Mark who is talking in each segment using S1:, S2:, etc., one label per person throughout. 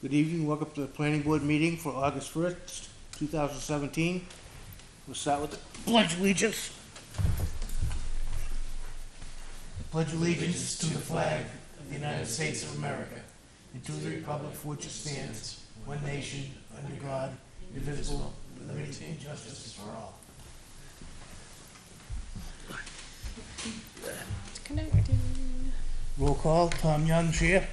S1: Good evening, welcome to the planning board meeting for August 1st, 2017. We'll start with the pledge of allegiance. Pledge allegiance to the flag of the United States of America and to the republic for which it stands, one nation, under God, indivisible, with liberty and justice for all.
S2: Connecting.
S1: Roll call, Tom Young, chair.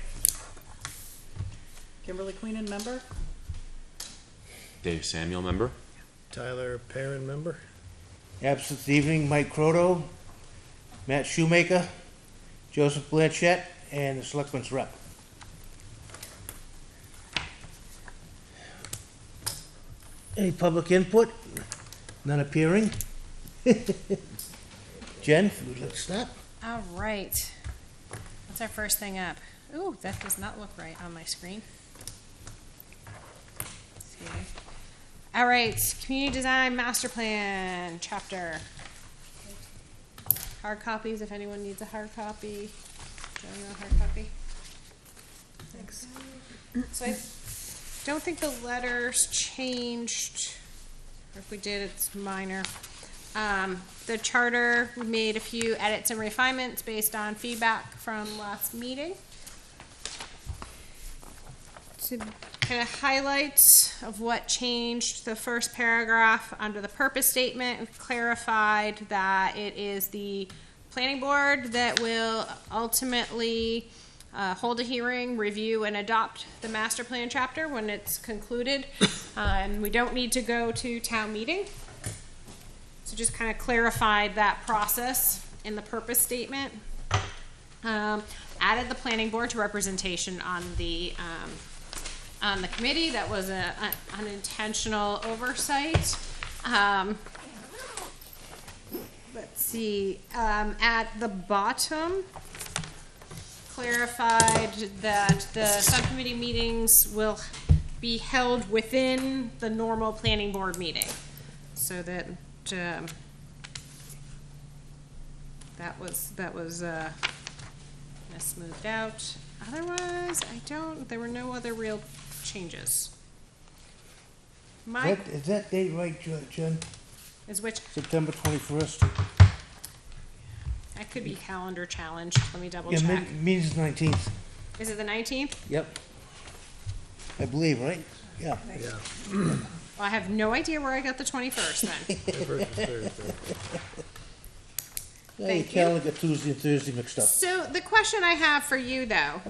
S2: Kimberly Queenan, member.
S3: Dave Samuel, member.
S4: Tyler Perrin, member.
S1: Absent this evening, Mike Croto, Matt Shoemaker, Joseph Blanchett, and the selectman's rep. Any public input? None appearing? Jen, would you like to start?
S2: All right. What's our first thing up? Ooh, that does not look right on my screen. Let's see. All right, community design master plan chapter. Hard copies, if anyone needs a hard copy. Do you want a hard copy? Thanks. So I don't think the letters changed. Or if we did, it's minor. The charter, we made a few edits and refinements based on feedback from last meeting. To kind of highlights of what changed, the first paragraph under the purpose statement, we've clarified that it is the planning board that will ultimately hold a hearing, review, and adopt the master plan chapter when it's concluded. And we don't need to go to town meeting. So just kind of clarified that process in the purpose statement. Added the planning board to representation on the committee. That was an unintentional oversight. Let's see, at the bottom, clarified that the subcommittee meetings will be held within the normal planning board meeting. So that that was smoothed out. Otherwise, there were no other real changes. Mike,
S1: Is that date right, Jen?
S2: is which,
S1: September 21st?
S2: that could be calendar challenged. Let me double
S1: Yeah,
S2: check.
S1: meeting's 19th.
S2: Is it the 19th?
S1: Yep. I believe, right? Yeah.
S4: Yeah.
S2: Well, I have no idea where I got the 21st then.
S4: First is Thursday.
S1: Yeah, your
S2: Thank you.
S1: calendar got Tuesday and Thursday mixed up.
S2: So the question I have for you though,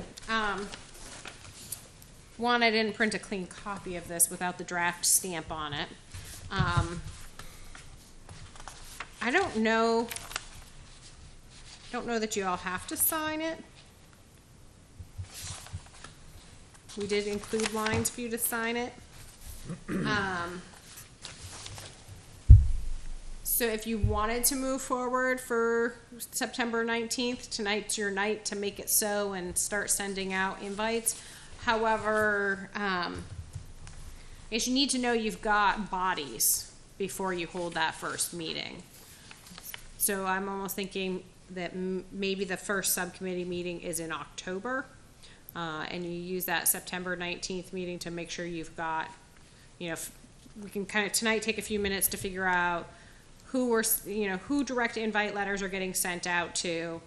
S2: one, I didn't print a clean copy of this without the draft stamp on it. I don't know that you all have to sign it. We did include lines for you to sign it. So if you wanted to move forward for September 19th, tonight's your night to make it so and start sending out invites. However, you need to know you've got bodies before you hold that first meeting. So I'm almost thinking that maybe the first subcommittee meeting is in October, and you use that September 19th meeting to make sure you've got, we can kind of tonight take a few minutes to figure out who direct invite letters are getting sent out to,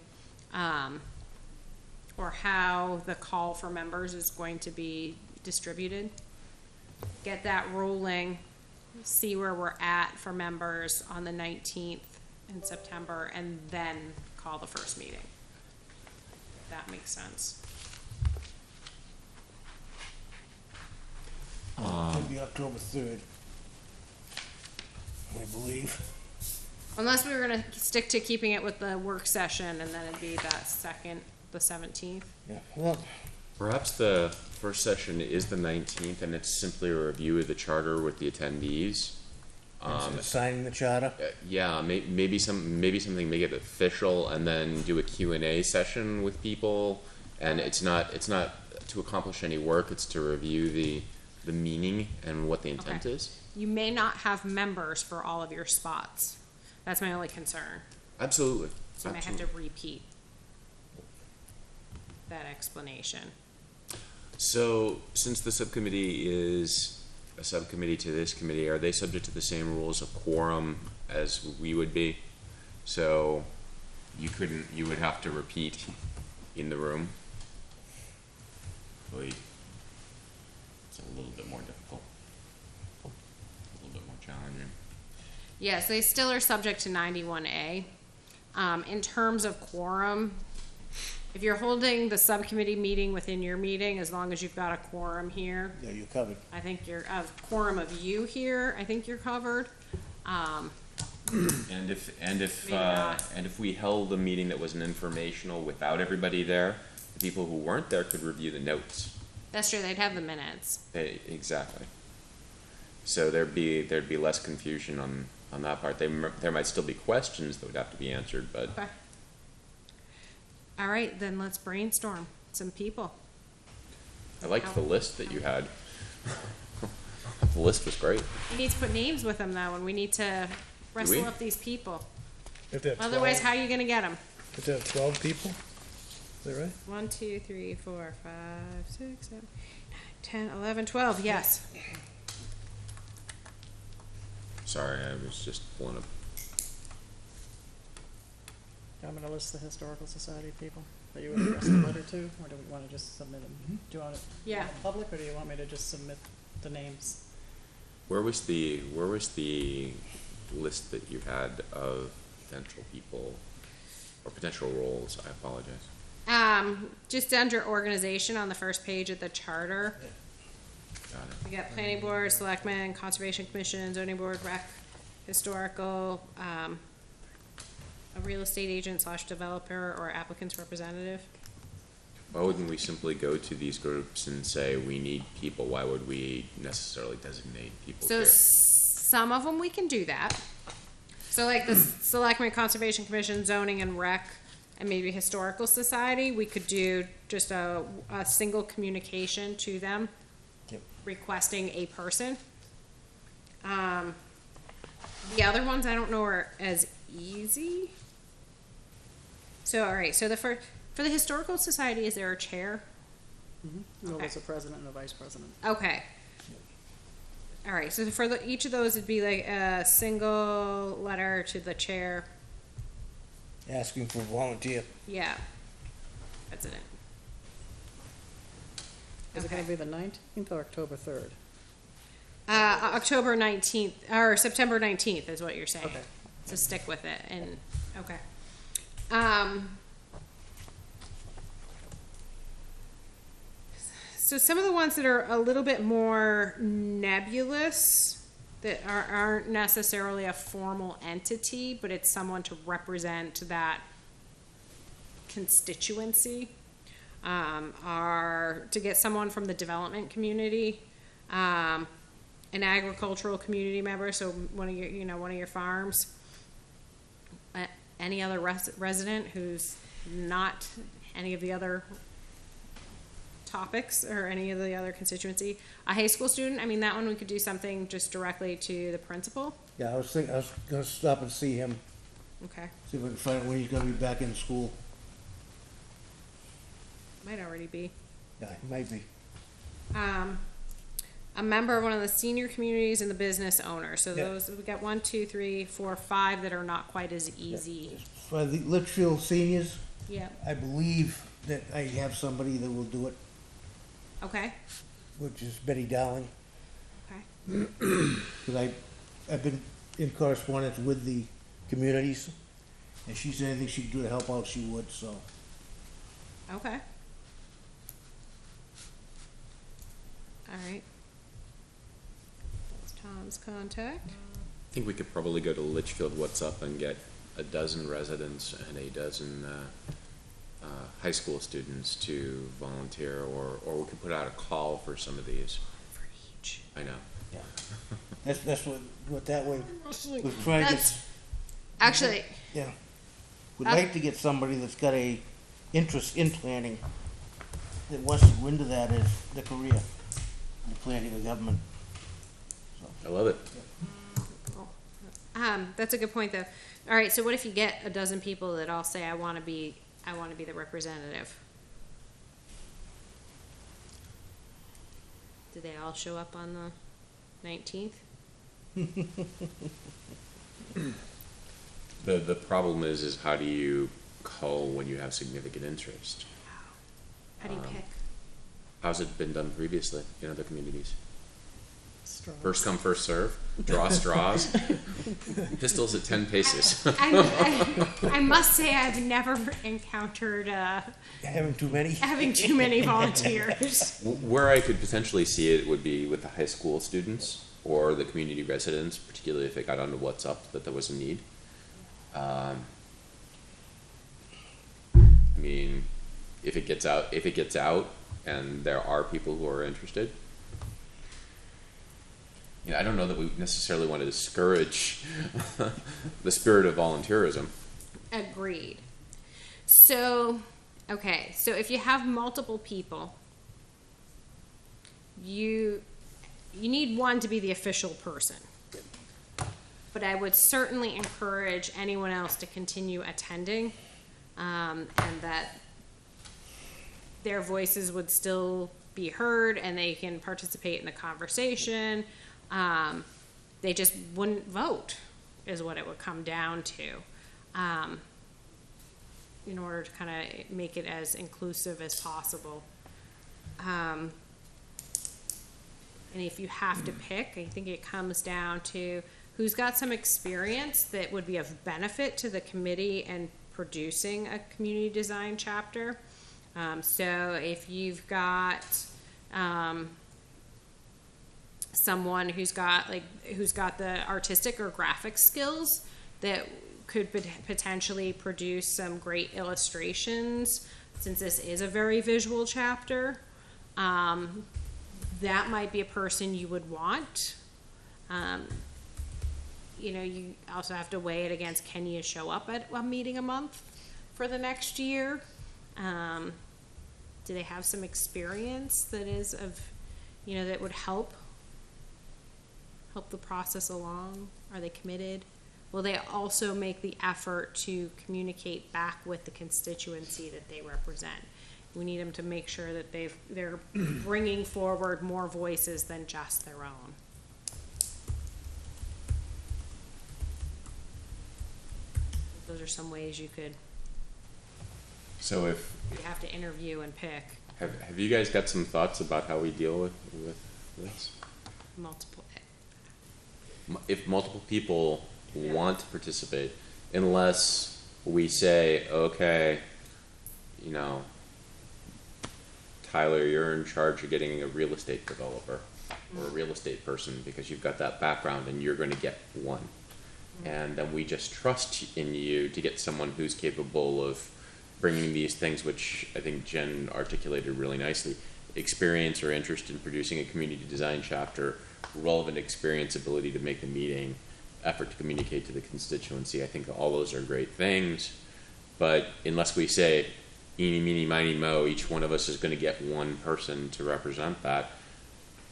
S2: or how the call for members is going to be distributed. Get that rolling, see where we're at for members on the 19th in September, and then call the first meeting. If that makes sense.
S1: It'll be October 3rd, I believe.
S2: Unless we were gonna stick to keeping it with the work session, and then it'd be that second, the 17th.
S1: Yeah, well,
S3: Perhaps the first session is the 19th, and it's simply a review of the charter with the attendees.
S1: signing the charter.
S3: Yeah, maybe something make it official, and then do a Q&A session with people. And it's not to accomplish any work; it's to review the meaning and what the intent
S2: Okay.
S3: is.
S2: You may not have members for all of your spots. That's my only concern.
S3: Absolutely.
S2: So you may have to repeat that explanation.
S3: So, since the subcommittee is a subcommittee to this committee, are they subject to the same rules of quorum as we would be? So, you would have to repeat in the room. Really, it's a little bit more difficult. A little bit more challenging.
S2: Yes, they still are subject to 91A. In terms of quorum, if you're holding the subcommittee meeting within your meeting, as long as you've got a quorum here,
S1: Yeah, you're covered.
S2: I think you're, a quorum of you here, I think you're covered.
S3: And if
S2: Maybe not.
S3: and if we held a meeting that was an informational without everybody there, the people who weren't there could review the notes.
S2: That's true, they'd have the minutes.
S3: Exactly. So there'd be less confusion on that part. There might still be questions that would have to be answered, but
S2: Okay. All right, then let's brainstorm some people.
S3: I liked the list that you had. The list was great.
S2: We need to put names with them though, and we need to wrestle
S3: we?
S2: up these people.
S4: If they have 12,
S2: Otherwise, how are you gonna get them?
S4: if they have 12 people, is that right?
S2: 1, 2, 3, 4, 5, 6, 7, 8, 9, 10, 11, 12, yes.
S3: Sorry, I was just pulling up.
S5: Do you want me to list the historical society people that you would address the letter to, or do we wanna just submit them? Do you want it
S2: Yeah.
S5: public, or do you want me to just submit the names?
S3: Where was the list that you had of potential people or potential roles? I apologize.
S2: Just under organization on the first page of the charter,
S3: Got it.
S2: we got planning board, selectmen, conservation commission, zoning board, rec, historical, a real estate agent slash developer or applicant's representative.
S3: Why wouldn't we simply go to these groups and say we need people? Why would we necessarily designate people
S2: So
S3: here?
S2: some of them we can do that. So like the selectmen, conservation commission, zoning and rec, and maybe historical society, we could do just a single communication to them
S1: Yep.
S2: requesting a person. The other ones I don't know are as easy. So, all right, so for the historical society, is there a chair?
S5: No,
S2: Okay.
S5: it's a president and a vice president.
S2: Okay. All right, so for each of those, it'd be like a single letter to the chair.
S1: Asking for volunteer.
S2: Yeah. President.
S5: Is it gonna
S2: Okay.
S5: be the 19th or October 3rd?
S2: October 19th, or September 19th is what you're saying.
S5: Okay.
S2: So stick with it and, okay. So some of the ones that are a little bit more nebulous, that aren't necessarily a formal entity, but it's someone to represent that constituency, are to get someone from the development community, an agricultural community member, so one of your farms, any other resident who's not any of the other topics or any of the other constituency, a high school student. I mean, that one we could do something just directly to the principal.
S1: Yeah, I was gonna stop and see him,
S2: Okay,
S1: see if we can find out when he's gonna be back in school.
S2: might already be.
S1: Yeah, he might be.
S2: A member of one of the senior communities and the business owner. So
S1: Yeah.
S2: those, we got 1, 2, 3, 4, 5 that are not quite as easy.
S1: For the Litchfield seniors,
S2: Yeah,
S1: I believe that I have somebody that will do it,
S2: okay,
S1: which is Betty Dowling.
S2: okay,
S1: Because I've been in correspondence with the communities, and she said anything she could do to help out, she would, so.
S2: okay. All right. That's Tom's contact.
S3: I think we could probably go to Litchfield What's Up and get a dozen residents and a dozen high school students to volunteer, or we could put out a call for some of these.
S2: For each.
S3: I know.
S1: Yeah. That's what that way, we're trying to
S2: That's,
S1: get,
S2: actually,
S1: yeah. We'd like to get somebody that's got a interest in planning, that wants to go into that as the career, the planning of government.
S3: I love it.
S2: that's a good point though. All right, so what if you get a dozen people that all say, I wanna be the representative? Do they all show up on the 19th?
S3: The problem is how do you cull when you have significant interest?
S2: How do you pick?
S3: How's it been done previously in other communities?
S5: Straws.
S3: First come, first serve, draw straws, pistols at 10 paces.
S2: I must say I've never encountered
S1: Having too many?
S2: having too many volunteers.
S3: Where I could potentially see it would be with the high school students or the community residents, particularly if it got onto what's up that there was a need. I mean, if it gets out and there are people who are interested, I don't know that we necessarily want to discourage the spirit of volunteerism.
S2: Agreed. So, okay, so if you have multiple people, you need one to be the official person. But I would certainly encourage anyone else to continue attending, and that their voices would still be heard and they can participate in the conversation. They just wouldn't vote, is what it would come down to, in order to kind of make it as inclusive as possible. And if you have to pick, I think it comes down to who's got some experience that would be of benefit to the committee and producing a community design chapter. So if you've got someone who's got the artistic or graphic skills that could potentially produce some great illustrations, since this is a very visual chapter, that might be a person you would want. You also have to weigh it against, can you show up at a meeting a month for the next year? Do they have some experience that is that would help the process along? Are they committed? Will they also make the effort to communicate back with the constituency that they represent? We need them to make sure that they're bringing forward more voices than just their own. Those are some ways you could.
S3: So if
S2: You have to interview and pick
S3: have you guys got some thoughts about how we deal with this?
S2: multiple.
S3: If multiple people want to participate, unless we say, okay, Tyler, you're in charge of getting a real estate developer or a real estate person because you've got that background and you're going to get one. And then we just trust in you to get someone who's capable of bringing these things, which I think Jen articulated really nicely, experience or interest in producing a community design chapter, relevant experience, ability to make the meeting, effort to communicate to the constituency. I think all those are great things, but unless we say, eeny, meeny, miny, mo, each one of us is going to get one person to represent that,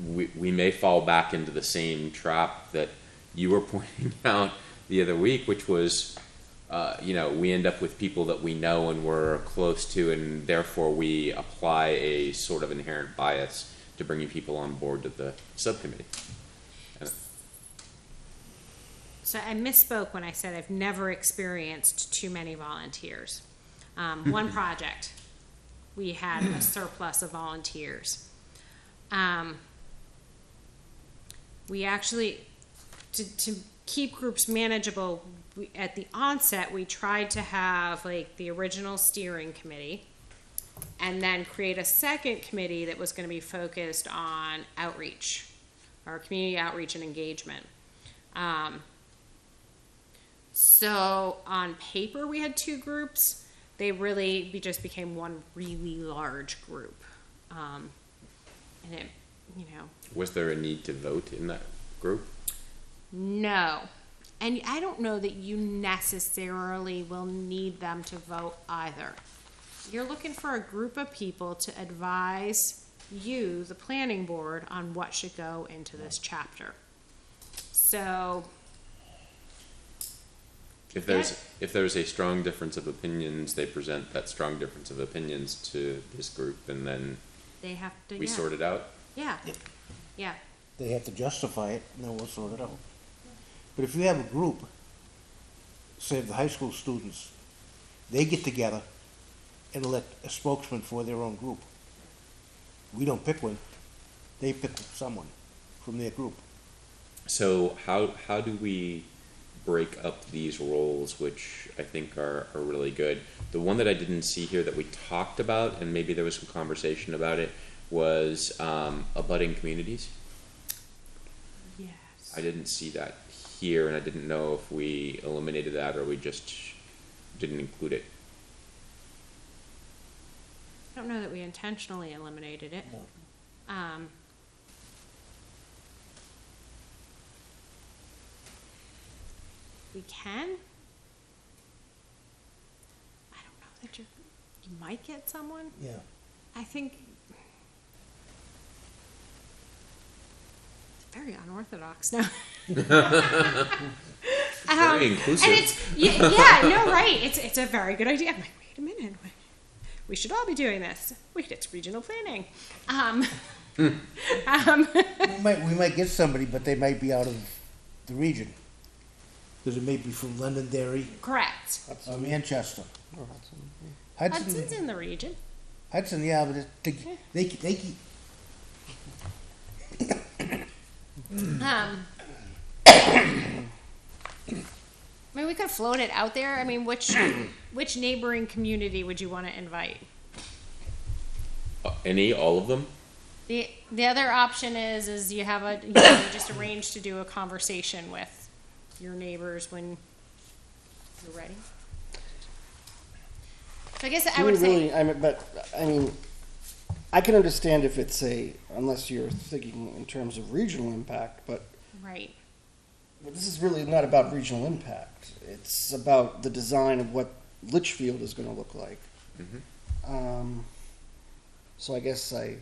S3: we may fall back into the same trap that you were pointing out the other week, which was, we end up with people that we know and we're close to, and therefore we apply a sort of inherent bias to bringing people on board to the subcommittee.
S2: So I misspoke when I said I've never experienced too many volunteers. One project, we had a surplus of volunteers. We actually, to keep groups manageable, at the onset, we tried to have the original steering committee and then create a second committee that was going to be focused on outreach, or community outreach and engagement. So on paper, we had two groups. We just became one really large group. And it,
S3: Was there a need to vote in that group?
S2: No. And I don't know that you necessarily will need them to vote either. You're looking for a group of people to advise you, the planning board, on what should go into this chapter. So
S3: If there's a strong difference of opinions, they present that strong difference of opinions to this group, and then
S2: they have to
S3: we sort it out.
S2: Yeah. Yeah,
S1: They have to justify it, and then we'll sort it out. But if you have a group, say the high school students, they get together and elect a spokesman for their own group. We don't pick one, they pick someone from their group.
S3: So how do we break up these roles, which I think are really good? The one that I didn't see here that we talked about, and maybe there was some conversation about it, was abutting communities.
S2: yes.
S3: I didn't see that here, and I didn't know if we eliminated that or we just didn't include it.
S2: I don't know that we intentionally eliminated it. We can. I don't know that you might get someone.
S1: Yeah.
S2: I think it's very unorthodox now.
S3: Very inclusive.
S2: And it's yeah, no, right. It's a very good idea. I'm like, wait a minute, we should all be doing this. Wait, it's regional planning.
S1: We might get somebody, but they might be out of the region. Because it may be from Londonderry
S2: Correct.
S1: or Manchester. Hudson,
S2: Hudson's in the region.
S1: Hudson, yeah, but they keep.
S2: I mean, we could float it out there. I mean, which neighboring community would you want to invite?
S3: All of them?
S2: The other option is you have you just arrange to do a conversation with your neighbors when you're ready. So I guess I would say
S6: I mean, I can understand if it's unless you're thinking in terms of regional impact, but
S2: right.
S6: this is really not about regional impact. It's about the design of what Litchfield is going to look like.
S3: Mm-hmm.
S6: So I guess I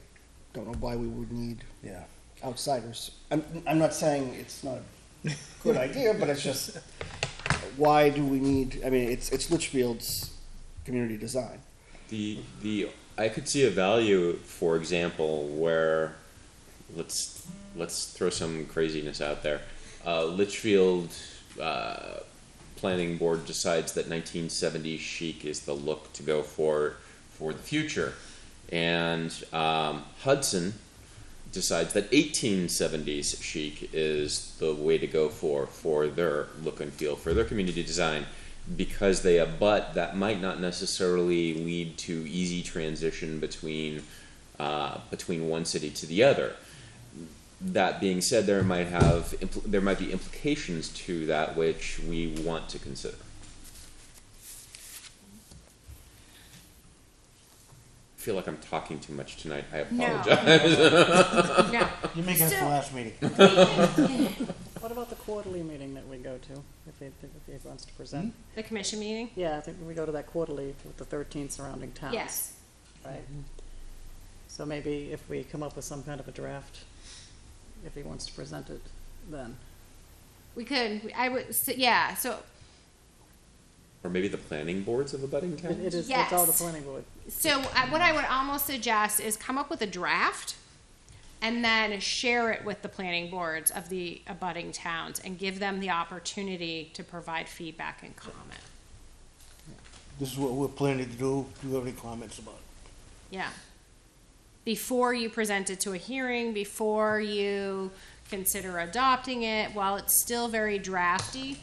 S6: don't know why we would need
S1: Yeah.
S6: outsiders. I'm not saying it's not a good idea, but it's just why do we need? I mean, it's Litchfield's community design.
S3: I could see a value, for example, where let's throw some craziness out there. Litchfield planning board decides that 1970s chic is the look to go for the future, and Hudson decides that 1870s chic is the way to go for their look and feel, for their community design. Because they abut, that might not necessarily lead to easy transition between one city to the other. That being said, there might be implications to that which we want to consider. I feel like I'm talking too much tonight. I apologize.
S2: No.
S1: You make us the last meeting.
S5: What about the quarterly meeting that we go to, if he wants to present?
S2: The commission meeting?
S5: Yeah, I think we go to that quarterly with the 13 surrounding towns.
S2: Yes.
S5: Right? So maybe if we come up with some kind of a draft, if he wants to present it, then.
S2: We could. I would. Yeah. So.
S3: Or maybe the planning boards of abutting towns?
S5: It is,
S2: Yes.
S5: it's all the planning board.
S2: So what I would almost suggest is come up with a draft and then share it with the planning boards of the abutting towns and give them the opportunity to provide feedback and comment.
S1: This is what we're planning to do. Do you have any comments about it?
S2: Yeah. Before you present it to a hearing, before you consider adopting it, while it's still very drafty,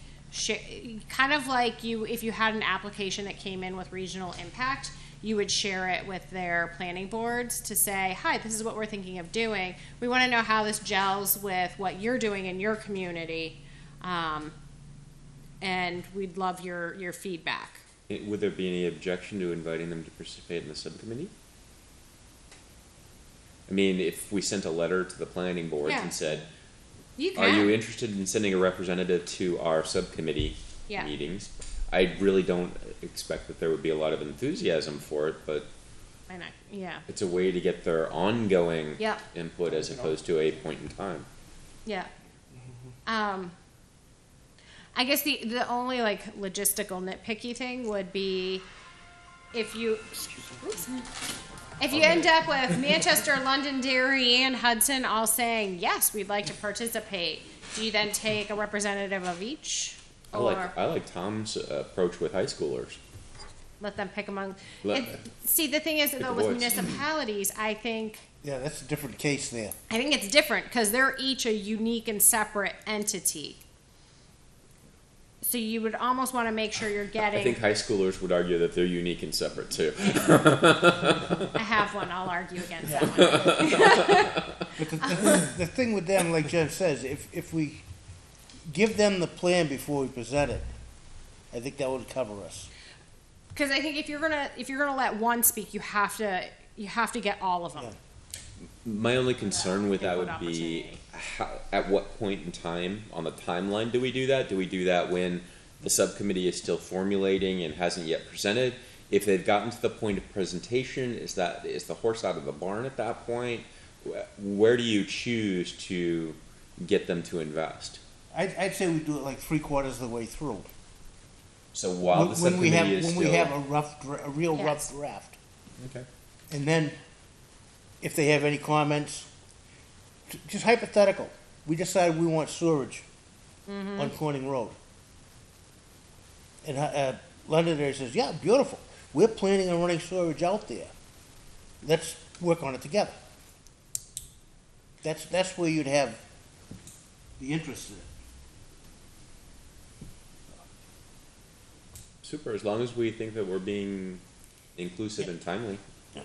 S2: kind of like if you had an application that came in with regional impact, you would share it with their planning boards to say, hi, this is what we're thinking of doing. We want to know how this gels with what you're doing in your community, and we'd love your feedback.
S3: Would there be any objection to inviting them to participate in the subcommittee? I mean, if we sent a letter to the planning boards
S2: Yeah.
S3: and said,
S2: You can.
S3: are you interested in sending a representative to our subcommittee
S2: Yeah.
S3: meetings? I really don't expect that there would be a lot of enthusiasm for it, but
S2: I know. Yeah.
S3: it's a way to get their ongoing
S2: Yep.
S3: input as opposed to a point in time.
S2: Yeah. I guess the only like logistical nitpicky thing would be if you, oops, If you end up with Manchester, Londonderry, and Hudson all saying, yes, we'd like to participate, do you then take a representative of each?
S3: I
S2: Or
S3: like Tom's approach with high schoolers.
S2: let them pick among,
S3: Let-
S2: see, the thing is,
S3: Pick
S2: though,
S3: a
S2: with
S3: voice.
S2: municipalities, I think
S1: that's a different case there.
S2: it's different, because they're each a unique and separate entity. So you would almost want to make sure you're
S3: I
S2: getting.
S3: think high schoolers would argue that they're unique and separate too.
S2: I have one. I'll argue against that one.
S1: But the thing with them, like Jen says, if we give them the plan before we present it, I think that would cover us.
S2: Because I think if you're gonna let one speak, you have to get all of them.
S1: Yeah.
S3: My only concern with that
S2: Input
S3: would be
S2: opportunity.
S3: at what point in time on the timeline do we do that? Do we do that when the subcommittee is still formulating and hasn't yet presented? If they've gotten to the point of presentation, is the horse out of the barn at that point? Where do you choose to get them to invest?
S1: I'd say we do it like 3/4 of the way through.
S3: So while the
S1: When we
S3: subcommittee
S1: have,
S3: is
S1: when
S3: still
S1: we have a real
S2: Yes.
S1: rough draft.
S3: okay.
S1: And then, if they have any comments, just hypothetical, we decide we want sewerage on Corning Road. And Londonderry says, yeah, beautiful, we're planning on running sewerage out there. Let's work on it together. That's where you'd have the interest in it.
S3: Super. As long as we think that we're being inclusive and timely.
S2: All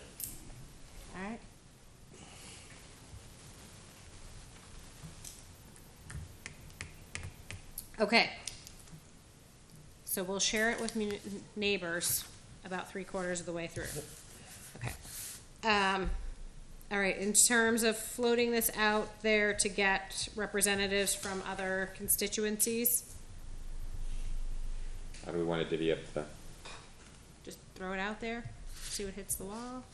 S2: right. Okay. So we'll share it with neighbors about 3/4 of the way through. Okay. All right, in terms of floating this out there to get representatives from other constituencies,
S3: How do we want to divvy up the?
S2: just throw it out there, see what hits the wall.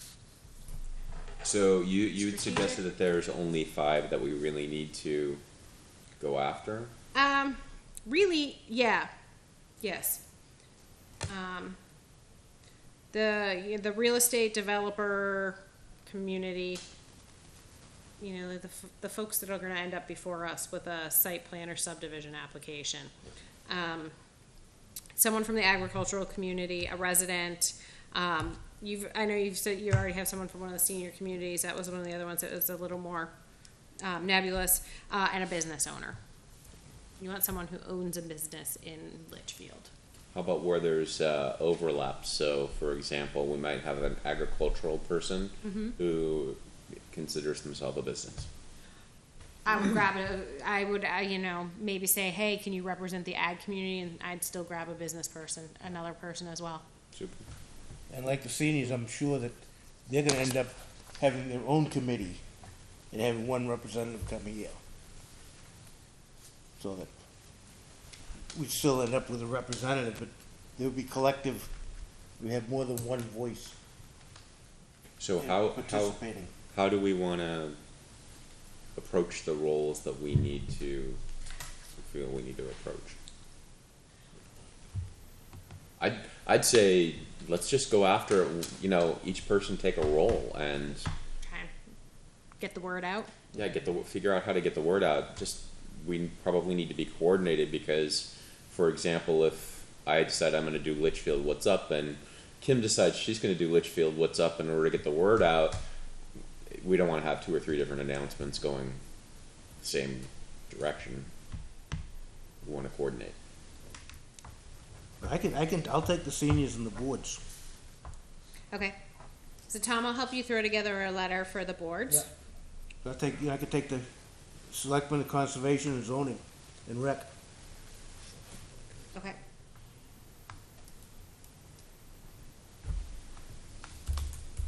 S3: So you had
S2: Strategic?
S3: suggested that there's only 5 that we really need to go after.
S2: Really, yeah, yes. The real estate developer community, the folks that are gonna end up before us with a site plan or subdivision application. Someone from the agricultural community, a resident, I know you've said you already have someone from one of the senior communities, that was one of the other ones that was a little more, nebulous, and a business owner. You want someone who owns a business in Litchfield.
S3: How about where there's overlap? So, for example, we might have an agricultural person who considers themselves a business.
S2: I would grab maybe say, hey, can you represent the ag community? And I'd still grab a business person, another person as well.
S3: Super.
S1: And like the seniors, I'm sure that they're gonna end up having their own committee and having one representative come here. So that we'd still end up with a representative, but there would be collective, we have more than one voice
S3: So
S1: participating.
S3: how do we want to approach the roles that we feel we need to approach? I'd say let's just go after it. Each person take a role and
S2: Okay. Get the word out.
S3: yeah, figure out how to get the word out. We probably need to be coordinated because, for example, if I decide I'm going to do Litchfield, what's up, and Kim decides she's going to do Litchfield, what's up, in order to get the word out, we don't want to have 2 or 3 different announcements going the same direction. We want to coordinate.
S1: I'll take the seniors and the boards.
S2: Okay. So Tom, I'll help you throw together a letter for the boards.
S1: I could take the selectmen, the conservation and zoning and rec.
S2: Okay.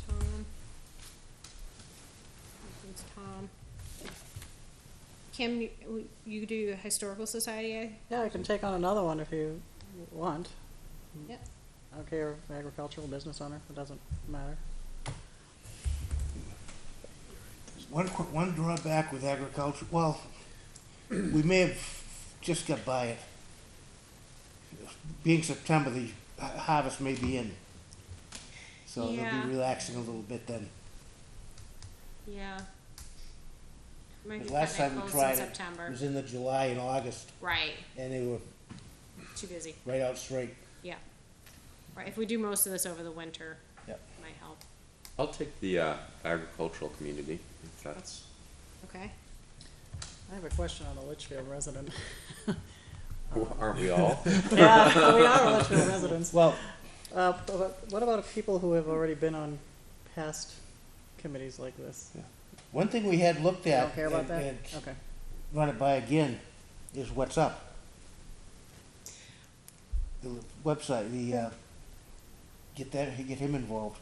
S2: Tom. It's Tom. Kim, you do historical society?
S5: Yeah, I can take on another one if you want.
S2: Yep.
S5: I don't care if agricultural business owner, it doesn't matter.
S1: One drawback with agriculture, well, we may have just got by it. Being September, the harvest may be in. So they'll
S2: Yeah.
S1: be relaxing a little bit then.
S2: Yeah. Might be
S1: 'Cause last
S2: cutting
S1: time
S2: it
S1: we
S2: close in
S1: tried it,
S2: September.
S1: it was in the July and August,
S2: Right,
S1: and they were
S2: too busy,
S1: right out straight.
S2: yeah. Right, if we do most of this over the winter,
S1: Yep.
S2: might help,
S3: I'll take the agricultural community, if that's,
S2: okay?
S5: I have a question on the Litchfield resident.
S3: aren't we all?
S5: Yeah, we are Litchfield residents.
S1: Well,
S5: But what about people who have already been on past committees like this?
S1: one thing we had looked
S5: You
S1: at.
S5: don't care about that?
S1: and
S5: Okay.
S1: run it by again, is What's Up. The website, get him involved,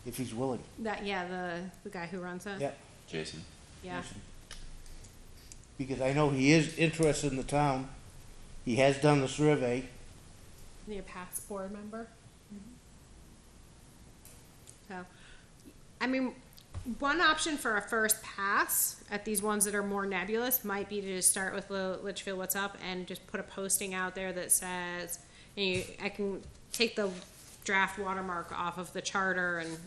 S1: if he's willing.
S2: That, yeah, the guy who runs it?
S1: Yep.
S3: Jason.
S2: Yeah,
S1: Because I know he is interested in the town, he has done the survey.
S2: be a past board member. So, I mean, one option for a first pass at these ones that are more nebulous might be to just start with Litchfield What's Up and just put a posting out there that says, I can take the draft watermark off of the charter and,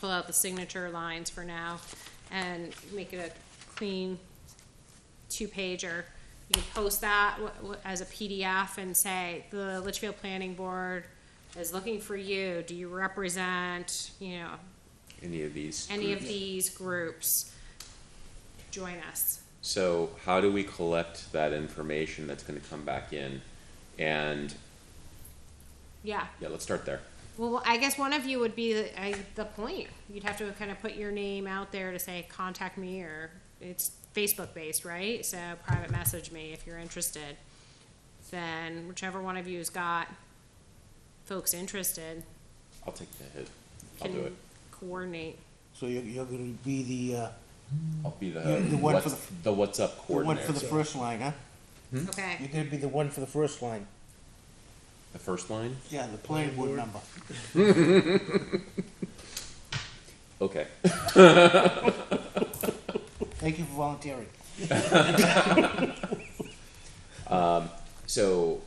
S2: pull out the signature lines for now and make it a clean 2-pager. You can post that as a PDF and say, the Litchfield Planning Board is looking for you. Do you represent,
S3: Any of these?
S2: any of
S3: groups?
S2: these groups? Join us.
S3: So how do we collect that information that's gonna come back in? And,
S2: Yeah.
S3: yeah, let's start there.
S2: Well, I guess one of you would be the point. You'd have to kind of put your name out there to say, contact me, or it's Facebook based, right? So private message me if you're interested. Then whichever one of you's got folks interested
S3: I'll take the hit. I'll do
S2: can
S3: it.
S2: coordinate.
S1: So you're gonna be the
S3: I'll be the,
S1: You're the one for
S3: what's up
S1: one
S3: coordinator.
S1: for the first line, huh?
S2: Okay.
S1: You're gonna be the one for the first line.
S3: The first line?
S1: Yeah, the planning board number.
S3: Okay.
S1: Thank you for volunteering.
S3: So,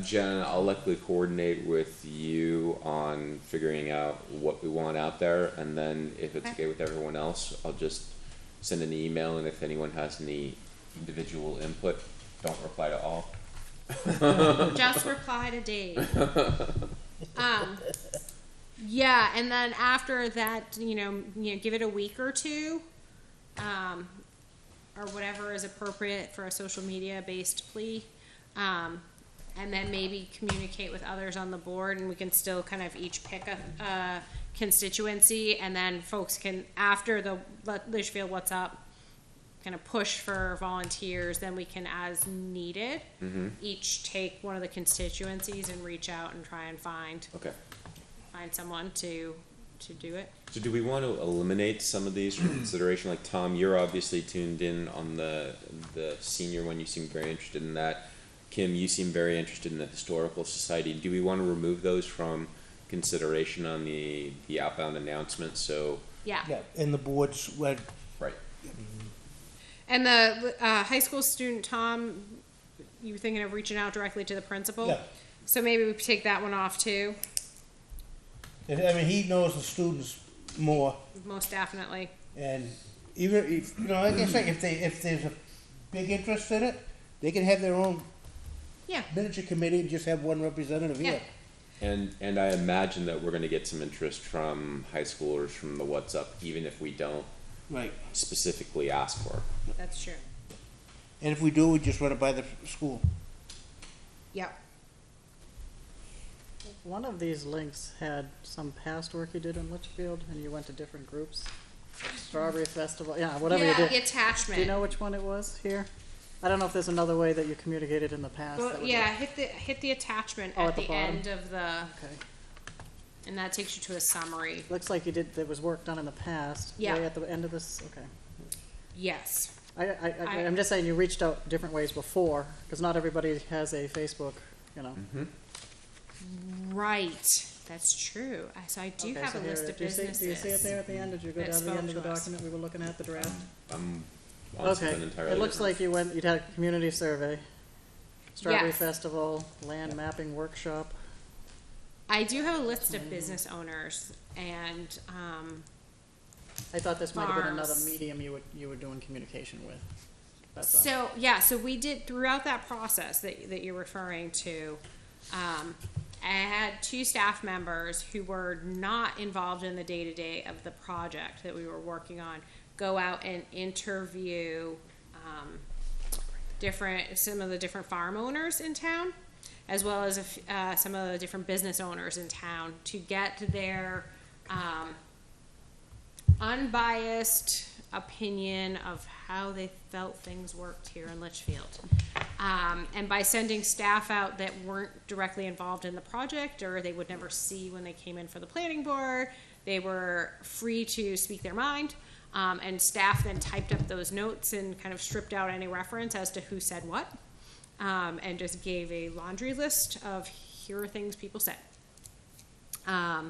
S3: Jen, I'll likely coordinate with you on figuring out what we want out there, and then if it's
S2: Okay.
S3: okay with everyone else, I'll just send an email, and if anyone has any individual input, don't reply to all.
S2: Just reply to Dave. Yeah, and then after that, give it a week or two, or whatever is appropriate for a social media based plea. And then maybe communicate with others on the board, and we can still kind of each pick a constituency, and then folks can, after the Litchfield What's Up, kind of push for volunteers, then we can, as needed, each take one of the constituencies and reach out and try and find
S3: Okay.
S2: someone to do it.
S3: So do we want to eliminate some of these from consideration? Like Tom, you're obviously tuned in on the senior one. You seem very interested in that. Kim, you seem very interested in the historical society. Do we want to remove those from consideration on the outbound announcement? So
S2: Yeah.
S1: Yeah, and the boards,
S3: right.
S2: And the high school student, Tom, you were thinking of reaching out directly to the principal?
S1: Yeah.
S2: So maybe we take that one off too,
S1: I mean, he knows the students more,
S2: most definitely.
S1: and even if, like I say, if there's a big interest in it, they can have their own
S2: Yeah.
S1: miniature committee and just have one representative here.
S3: And I imagine that we're going to get some interest from high schoolers from the What's Up, even if we don't
S1: Right,
S3: specifically ask for it.
S2: That's true.
S1: and if we do, we just run it by the school.
S2: Yep.
S5: One of these links had some past work you did in Litchfield, and you went to different groups. Strawberry Festival, yeah, whatever you
S2: Yeah,
S5: did.
S2: the attachment.
S5: Do you know which one it was here? I don't know if there's another way that you communicated in the past.
S2: Well,
S5: that would
S2: yeah, hit the attachment
S5: Oh,
S2: at
S5: at the
S2: the
S5: bottom?
S2: end of the,
S5: work. Okay.
S2: and that takes you to a summary.
S5: Looks like you did, there was work done in the past.
S2: Yeah.
S5: Way at the end of this, okay.
S2: Yes.
S5: I'm just saying you reached out different ways before, because not everybody has a Facebook,
S2: Right. That's true. So I do
S5: Okay,
S2: have
S5: so
S2: a
S5: here,
S2: list of
S5: do you see
S2: businesses.
S5: it there at the end? Did you go
S2: that
S5: down to the end of
S2: spoke
S5: the
S2: to us.
S5: document we were looking at, the draft?
S3: I'm on
S5: Okay,
S3: something entirely
S5: it looks
S3: different.
S5: like you'd had a community survey, Strawberry
S2: Yes.
S5: Festival, land mapping workshop.
S2: I do have a list of business owners, and
S5: I thought this might have been another
S2: farms.
S5: medium you were doing communication with. That's all.
S2: So, yeah, so we did, throughout that process that you're referring to, I had 2 staff members who were not involved in the day-to-day of the project that we were working on, go out and interview, some of the different farm owners in town, as well as some of the different business owners in town, to get their, unbiased opinion of how they felt things worked here in Litchfield. And by sending staff out that weren't directly involved in the project, or they would never see when they came in for the planning board, they were free to speak their mind. And staff then typed up those notes and kind of stripped out any reference as to who said what, and just gave a laundry list of here are things people said. I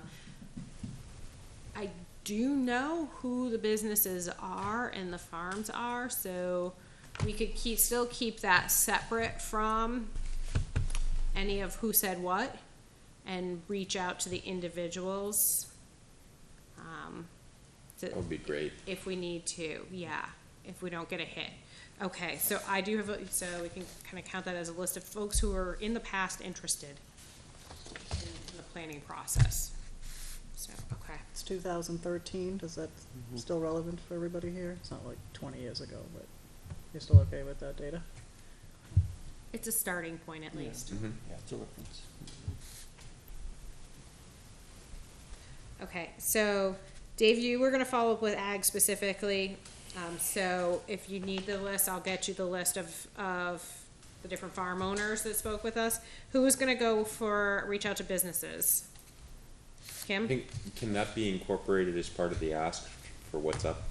S2: do know who the businesses are and the farms are, so we could still keep that separate from any of who said what, and reach out to the individuals.
S3: That would be great.
S2: If we need to, yeah, if we don't get a hit. Okay, so I do have, so we can kind of count that as a list of folks who are in the past interested in the planning process. So, okay.
S5: It's 2013, is that still relevant for everybody here? It's not like 20 years ago, but you're still okay with that data?
S2: It's a starting point at least.
S3: Mm-hmm.
S6: Yeah, it's a reference.
S2: Okay, so Dave, you were gonna follow up with ag specifically. So if you need the list, I'll get you the list of the different farm owners that spoke with us. Who was gonna go for reach out to businesses? Kim?
S3: Can that be incorporated as part of the ask for what's up?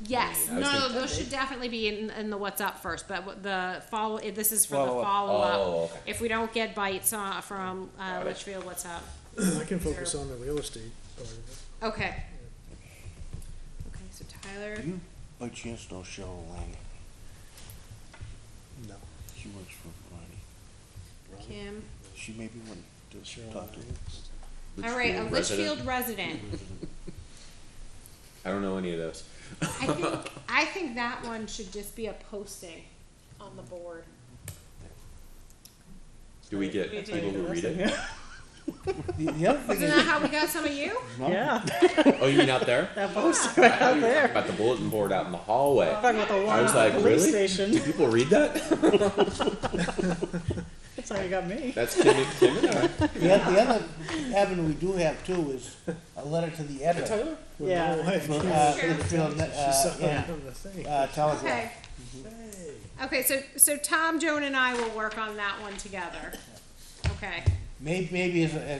S2: Yes,
S3: I was
S2: no,
S3: thinking-
S2: those should definitely be in the what's up first, but this is for the
S6: Follow-up.
S2: follow-up.
S3: Oh, okay.
S2: If we don't get bites from
S3: Got it.
S2: Litchfield, what's up?
S4: I can focus on the real estate part of it.
S2: Okay. Okay, so Tyler,
S6: Do you by chance know Cheryl Lang?
S4: No.
S6: She works for Ronnie.
S2: Kim.
S6: She maybe went to
S4: Cheryl
S6: talk to
S4: Lang.
S2: All right, a
S3: Litchfield
S2: Litchfield
S3: resident.
S2: resident.
S3: I don't know any of those.
S2: I think that one should just be a posting on the board.
S3: Do we get people who read it?
S6: The other thing
S2: Isn't that how we got some of you?
S6: no,
S5: Yeah,
S3: Oh, you mean out there?
S5: that poster right out there.
S3: About the bulletin board out in the hallway.
S5: Talking about the
S3: I was
S5: one
S3: like,
S5: police
S3: really?
S5: station.
S3: Do people read that?
S5: That's how you got me.
S3: That's Kim and I.
S6: the other avenue we do have too is a letter to the editor.
S4: With
S5: Yeah.
S4: my wife.
S6: For,
S2: Sure.
S6: Litchfield,
S4: She saw it
S6: yeah,
S4: on the thing.
S6: Telegraph.
S2: Okay.
S4: Hey.
S2: Okay, so Tom, Joan, and I will work on that one together. Okay,
S6: Maybe as a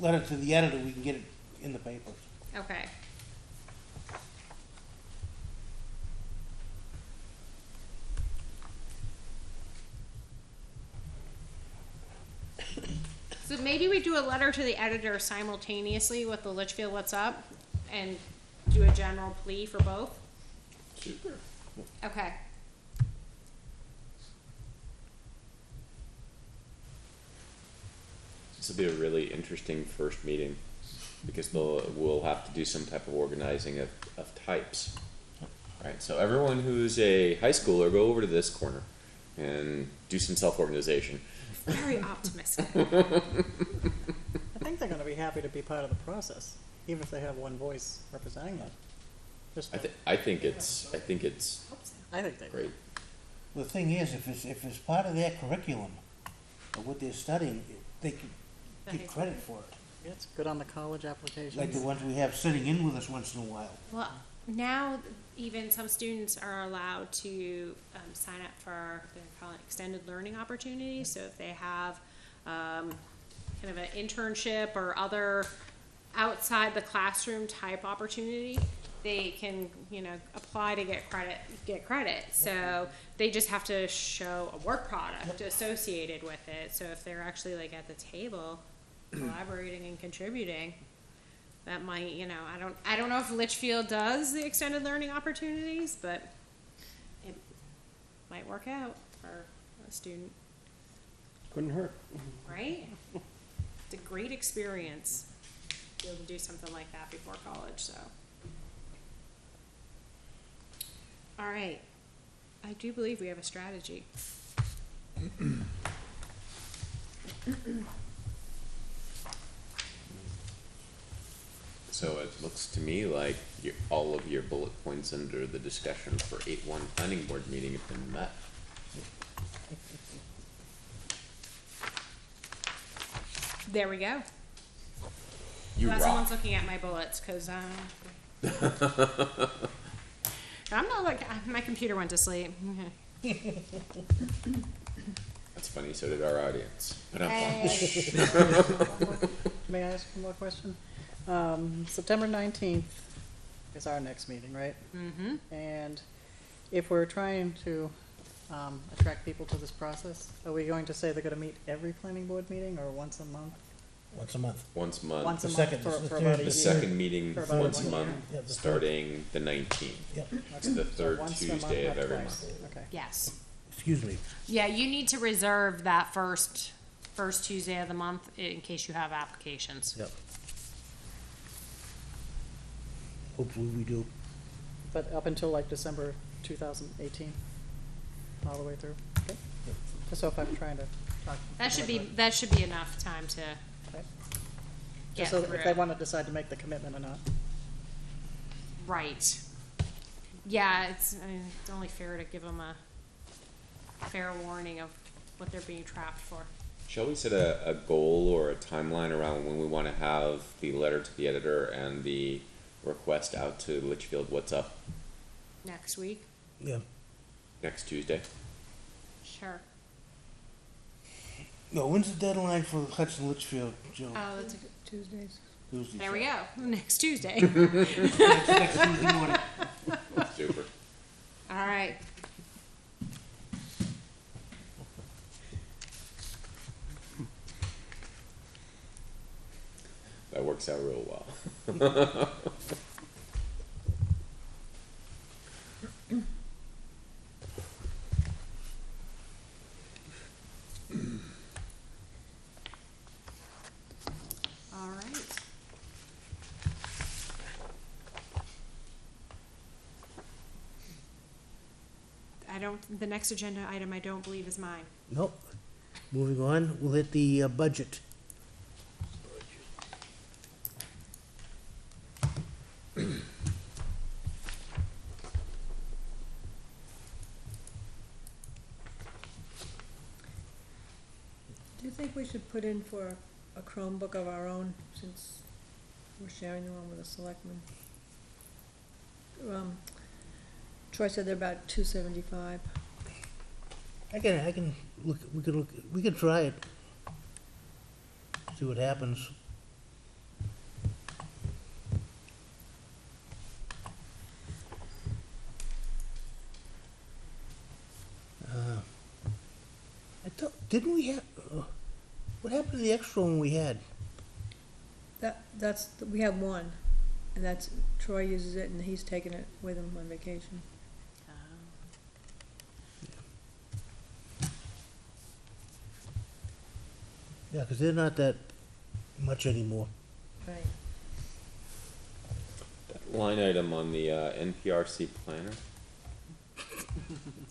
S6: letter to the editor, we can get it in the papers.
S2: okay. So maybe we do a letter to the editor simultaneously with the Litchfield What's Up, and do a general plea for both?
S3: Super.
S2: Okay.
S3: This will be a really interesting first meeting because we'll have to do some type of organizing of types. Right, so everyone who's a high schooler, go over to this corner and do some self-organization.
S2: Very optimistic.
S5: I think they're gonna be happy to be part of the process, even if they have one voice representing them. Just,
S3: I think it's
S5: I think they
S3: great.
S6: The thing is, if it's part of their curriculum, or what they're studying, they can get credit for it.
S5: Yeah, it's good on the college applications.
S6: Like the ones we have sitting in with us once in a while.
S2: Well, now even some students are allowed to sign up for, they're calling it extended learning opportunities. So if they have kind of an internship or other outside the classroom type opportunity, they can, apply to get credit. So they just have to show a work product associated with it. So if they're actually like at the table collaborating and contributing, that might, I don't know if Litchfield does the extended learning opportunities, but it might work out for a student,
S6: Couldn't hurt.
S2: right? It's a great experience to be able to do something like that before college, so. All right. I do believe we have a strategy.
S3: So it looks to me like all of your bullet points under the discussion for 8-1 planning board meeting have been met.
S2: There we go.
S3: You
S2: Glad
S3: rock.
S2: someone's looking at my bullets, cause I'm not like, my computer went to sleep.
S3: That's funny, so did our audience. But
S5: May I ask one more question? September 19th is our next meeting, right?
S2: Mm-hmm.
S5: And if we're trying to attract people to this process, are we going to say they're gonna meet every planning board meeting or once a month?
S1: Once a month.
S3: once a month.
S5: Once a
S1: The
S5: month
S1: second-
S5: for
S1: the
S5: about
S1: third-
S5: a
S3: The
S5: year?
S3: second meeting
S5: For about
S3: once a
S5: 1 year.
S3: month,
S1: Yeah, the third.
S3: starting the 19th.
S1: Yep,
S3: It's the
S5: So
S3: third
S5: once a month,
S3: Tuesday of
S5: not
S3: every
S5: twice.
S3: month.
S5: Okay.
S2: Yes.
S1: excuse me.
S2: Yeah, you need to reserve that first Tuesday of the month in case you have applications.
S1: Yep. Hopefully we do.
S5: But up until like December 2018, all the way through? Okay. Just so if I'm trying to talk.
S2: That should be enough time to
S5: Okay.
S2: get
S5: Just so
S2: through
S5: if they
S2: it.
S5: want to decide to make the commitment or not.
S2: Right. Yeah, I mean, it's only fair to give them a fair warning of what they're being trapped for.
S3: Shall we set a goal or a timeline around when we want to have the letter to the editor and the request out to Litchfield What's Up
S2: Next week?
S1: Yeah.
S3: next Tuesday?
S2: Sure.
S1: No, when's the deadline for Hudson Litchfield, Joe?
S2: Oh, that's
S5: Tuesdays.
S1: Tuesday.
S2: there we go. Next Tuesday.
S1: Next Tuesday morning.
S3: Super.
S2: All right.
S3: That works out real well.
S2: All right. The next agenda item I don't believe is mine.
S1: Nope. Moving on, we'll hit the budget.
S7: Do you think we should put in for a Chromebook of our own, since we're sharing the one with the selectmen? Troy said they're about $275.
S1: I can look, we can try it. See what happens. Didn't we have, what happened to the extra one we had?
S7: We have one, and that's, Troy uses it, and he's taking it with him on vacation.
S1: Yeah, 'cause they're not that much anymore.
S7: Right.
S3: That line item on the NPRC planner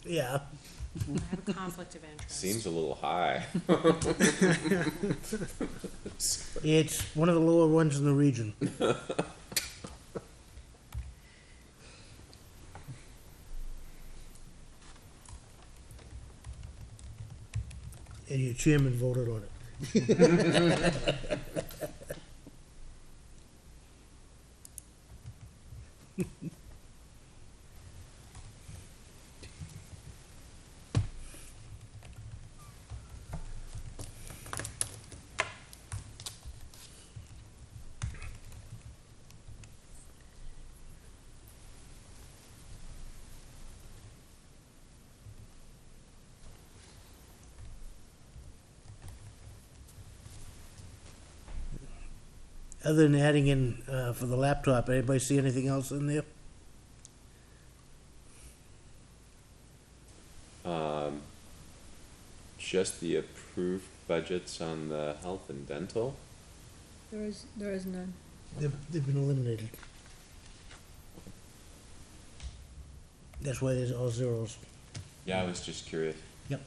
S1: Yeah.
S2: I have a conflict of interest.
S3: seems a little high.
S1: It's one of the lower ones in the region. And your chairman voted on it. Other than adding in for the laptop, anybody see anything else in there?
S3: Just the approved budgets on the health and dental.
S7: There is none.
S1: They've been eliminated. That's why there's all zeros.
S3: Yeah, I was just curious.
S1: Yep.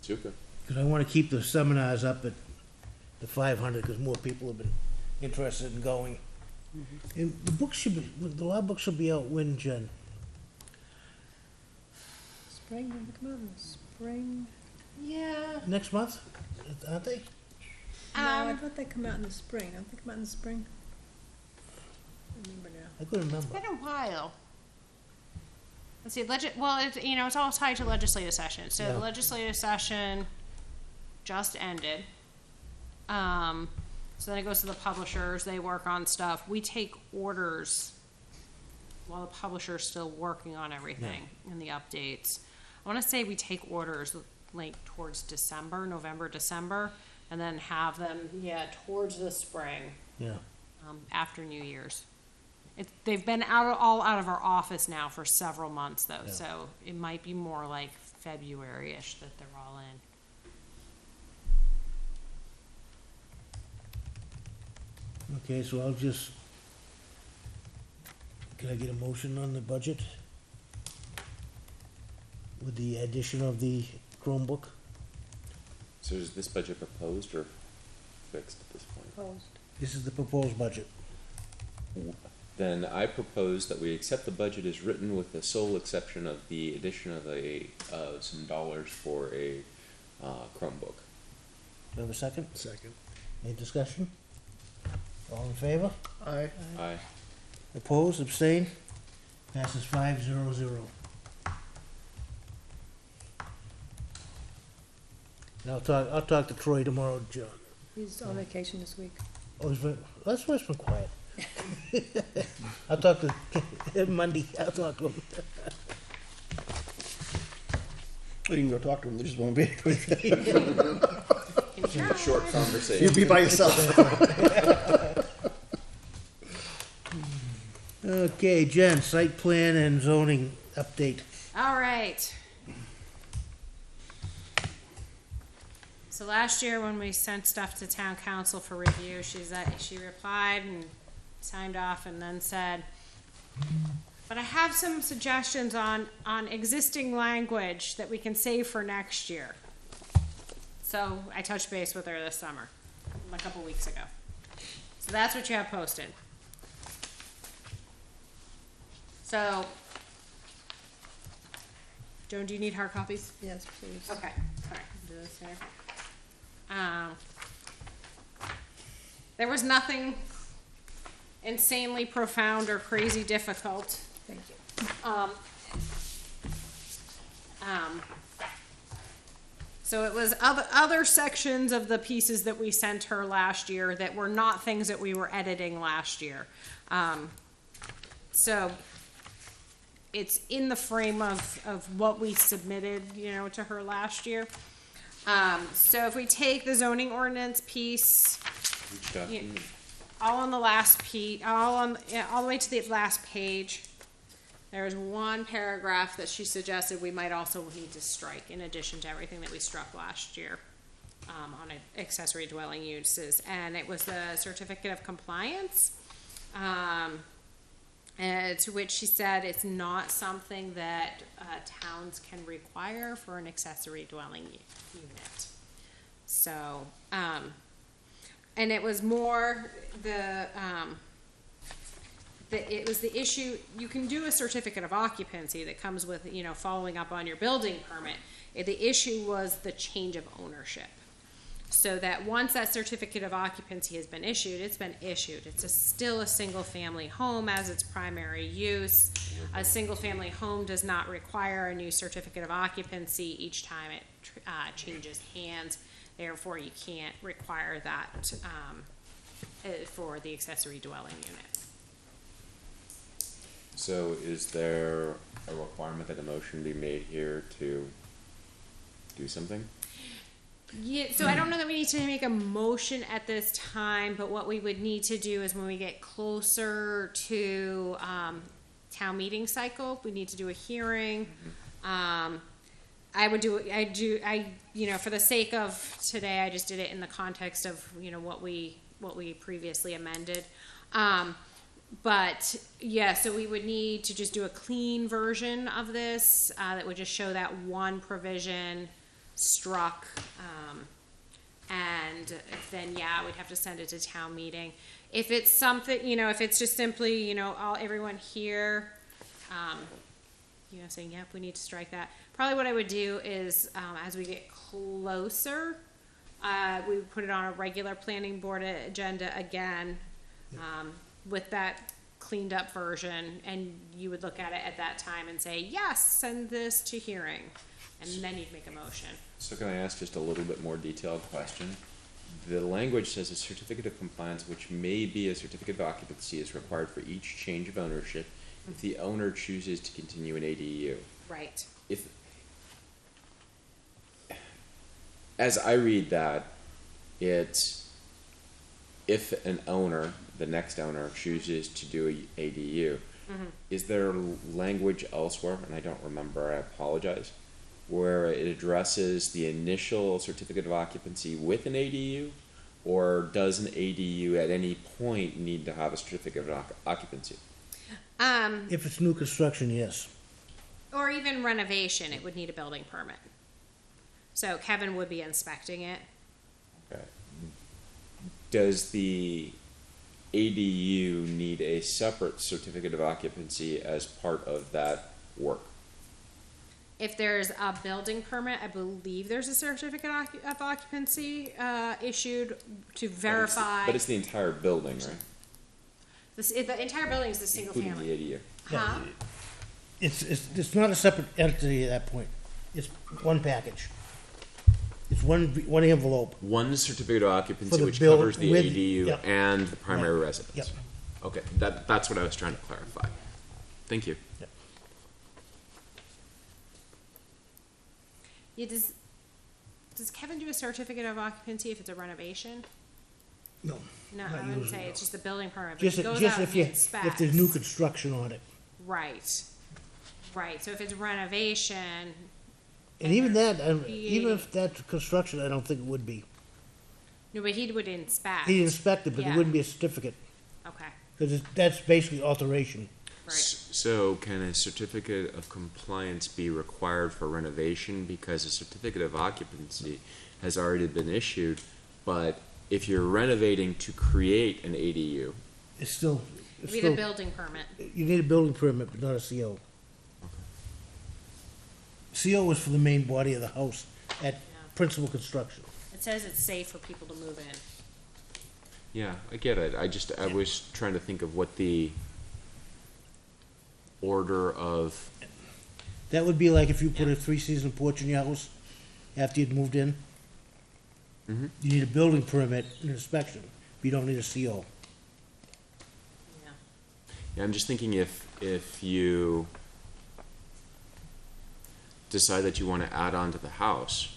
S3: Super.
S1: Because I want to keep the seminars up at the 500, because more people have been interested in going. And the books should be, the law books should be out when, Jen?
S7: Spring, when they come out in the spring?
S2: Yeah.
S1: Next month? Aren't they?
S7: No, I thought they come out in the spring. Don't they come out in the spring? I remember now.
S1: I couldn't remember.
S2: Been a while. Let's see, well, it's all tied to legislative session. So
S1: Yeah.
S2: the legislative session just ended. So then it goes to the publishers, they work on stuff. We take orders while the publisher's still working on everything and the updates. I wanna say we take orders like towards December, November, December, and then have them, towards the spring,
S1: Yeah.
S2: after New Year's. They've been all out of our office now for several months though,
S1: Yeah.
S2: so it might be more like February-ish that they're all in.
S1: Okay, so I'll just, can I get a motion on the budget? With the addition of the Chromebook?
S3: So is this budget proposed or fixed at this point?
S7: Opposed.
S1: This is the proposed budget.
S3: Then I propose that we accept the budget as written with the sole exception of the addition of some dollars for a Chromebook.
S1: Do I have a second?
S4: Second.
S1: Any discussion? All in favor?
S6: Aye.
S3: Aye.
S1: Opposed, abstained? Passes 5-0-0. And I'll talk to Troy tomorrow, John.
S7: He's on vacation this week.
S1: Oh, that's why it's been quiet. I'll talk to Monday, I'll talk to him.
S6: Well, you can go talk to him, there just won't be.
S3: Short conversation.
S6: You'll be by yourself.
S1: Okay, Jen, site plan and zoning update.
S2: All right. So last year when we sent stuff to town council for review, she replied and signed off and then said, but I have some suggestions on existing language that we can save for next year. So I touched base with her this summer, a couple weeks ago. So that's what you have posted. So, Joan, do you need hard copies?
S7: Yes, please.
S2: Okay, sorry, do this here. There was nothing insanely profound or crazy difficult.
S7: Thank you.
S2: So it was other sections of the pieces that we sent her last year that were not things that we were editing last year. So it's in the frame of what we submitted, to her last year. So if we take the zoning ordinance piece,
S3: Which document?
S2: all on the last all the way to the last page, there's one paragraph that she suggested we might also need to strike in addition to everything that we struck last year on accessory dwelling uses, and it was the certificate of compliance. And to which she said it's not something that towns can require for an accessory dwelling unit. So, and it was more it was the issue, you can do a certificate of occupancy that comes with, following up on your building permit. The issue was the change of ownership. So that once that certificate of occupancy has been issued, it's been issued. It's still a single-family home as its primary use. A single-family home does not require a new certificate of occupancy each time it changes hands. Therefore, you can't require that for the accessory dwelling unit.
S3: So is there a requirement that a motion be made here to do something?
S2: Yeah, so I don't know that we need to make a motion at this time, but what we would need to do is when we get closer to, town meeting cycle, we need to do a hearing. For the sake of today, I just did it in the context of, what we previously amended. But yeah, so we would need to just do a clean version of this, that would just show that one provision struck, and then, we'd have to send it to town meeting. If it's something, if it's just simply, everyone here, saying, yep, we need to strike that. Probably what I would do is, as we get closer, we would put it on a regular planning board agenda again, with that cleaned up version, and you would look at it at that time and say, yes, send this to hearing, and then you'd make a motion.
S3: So can I ask just a little bit more detailed question? The language says a certificate of compliance, which may be a certificate of occupancy, is required for each change of ownership if the owner chooses to continue an ADU.
S2: Right.
S3: As I read that, it's if an owner, the next owner, chooses to do a ADU. Is there language elsewhere, and I don't remember, I apologize, where it addresses the initial certificate of occupancy with an ADU, or does an ADU at any point need to have a certificate of occupancy?
S1: If it's new construction, yes.
S2: Or even renovation, it would need a building permit. So Kevin would be inspecting it.
S3: Okay. Does the ADU need a separate certificate of occupancy as part of that work?
S2: If there's a building permit, I believe there's a certificate of occupancy issued to verify.
S3: But it's the entire building, right?
S2: The entire building is the single
S3: Including
S2: family.
S3: the ADU.
S2: Huh?
S1: It's not a separate entity at that point. It's one package. It's one envelope.
S3: One certificate of occupancy
S1: For the
S3: which
S1: bill
S3: covers the
S1: with-
S3: ADU
S1: yep.
S3: and the primary
S1: Right.
S3: residence.
S1: Yep.
S3: Okay, that's what I was trying to clarify. Thank you.
S1: Yep.
S2: Yeah, does Kevin do a certificate of occupancy if it's a renovation?
S1: No.
S2: No,
S1: Not
S2: I wouldn't
S1: usually,
S2: say
S1: no.
S2: it's just a building permit, but
S1: Just
S2: he goes
S1: just
S2: out
S1: if
S2: and
S1: you
S2: inspects.
S1: if there's new construction on it,
S2: Right. Right, so if it's renovation,
S1: and even that,
S2: he-
S1: even if that's construction, I don't think it would be.
S2: no, but he would inspect.
S1: He'd inspect it, but
S2: Yeah.
S1: it wouldn't be a certificate
S2: Okay,
S1: because that's basically alteration.
S2: right.
S3: So can a certificate of compliance be required for renovation because a certificate of occupancy has already been issued, but if you're renovating to create an ADU,
S1: It's still
S2: It'd be the building permit.
S1: you need a building permit, but not a CO. CO is for the main body of the house at principal construction.
S2: It says it's safe for people to move in.
S3: yeah, I get it. I was trying to think of what the order of,
S1: That would be like if you put a three-season porch in your house after you'd moved in.
S3: Mhm.
S1: You need a building permit and inspection, but you don't need a CO.
S2: Yeah.
S3: yeah, I'm just thinking if you decide that you want to add on to the house,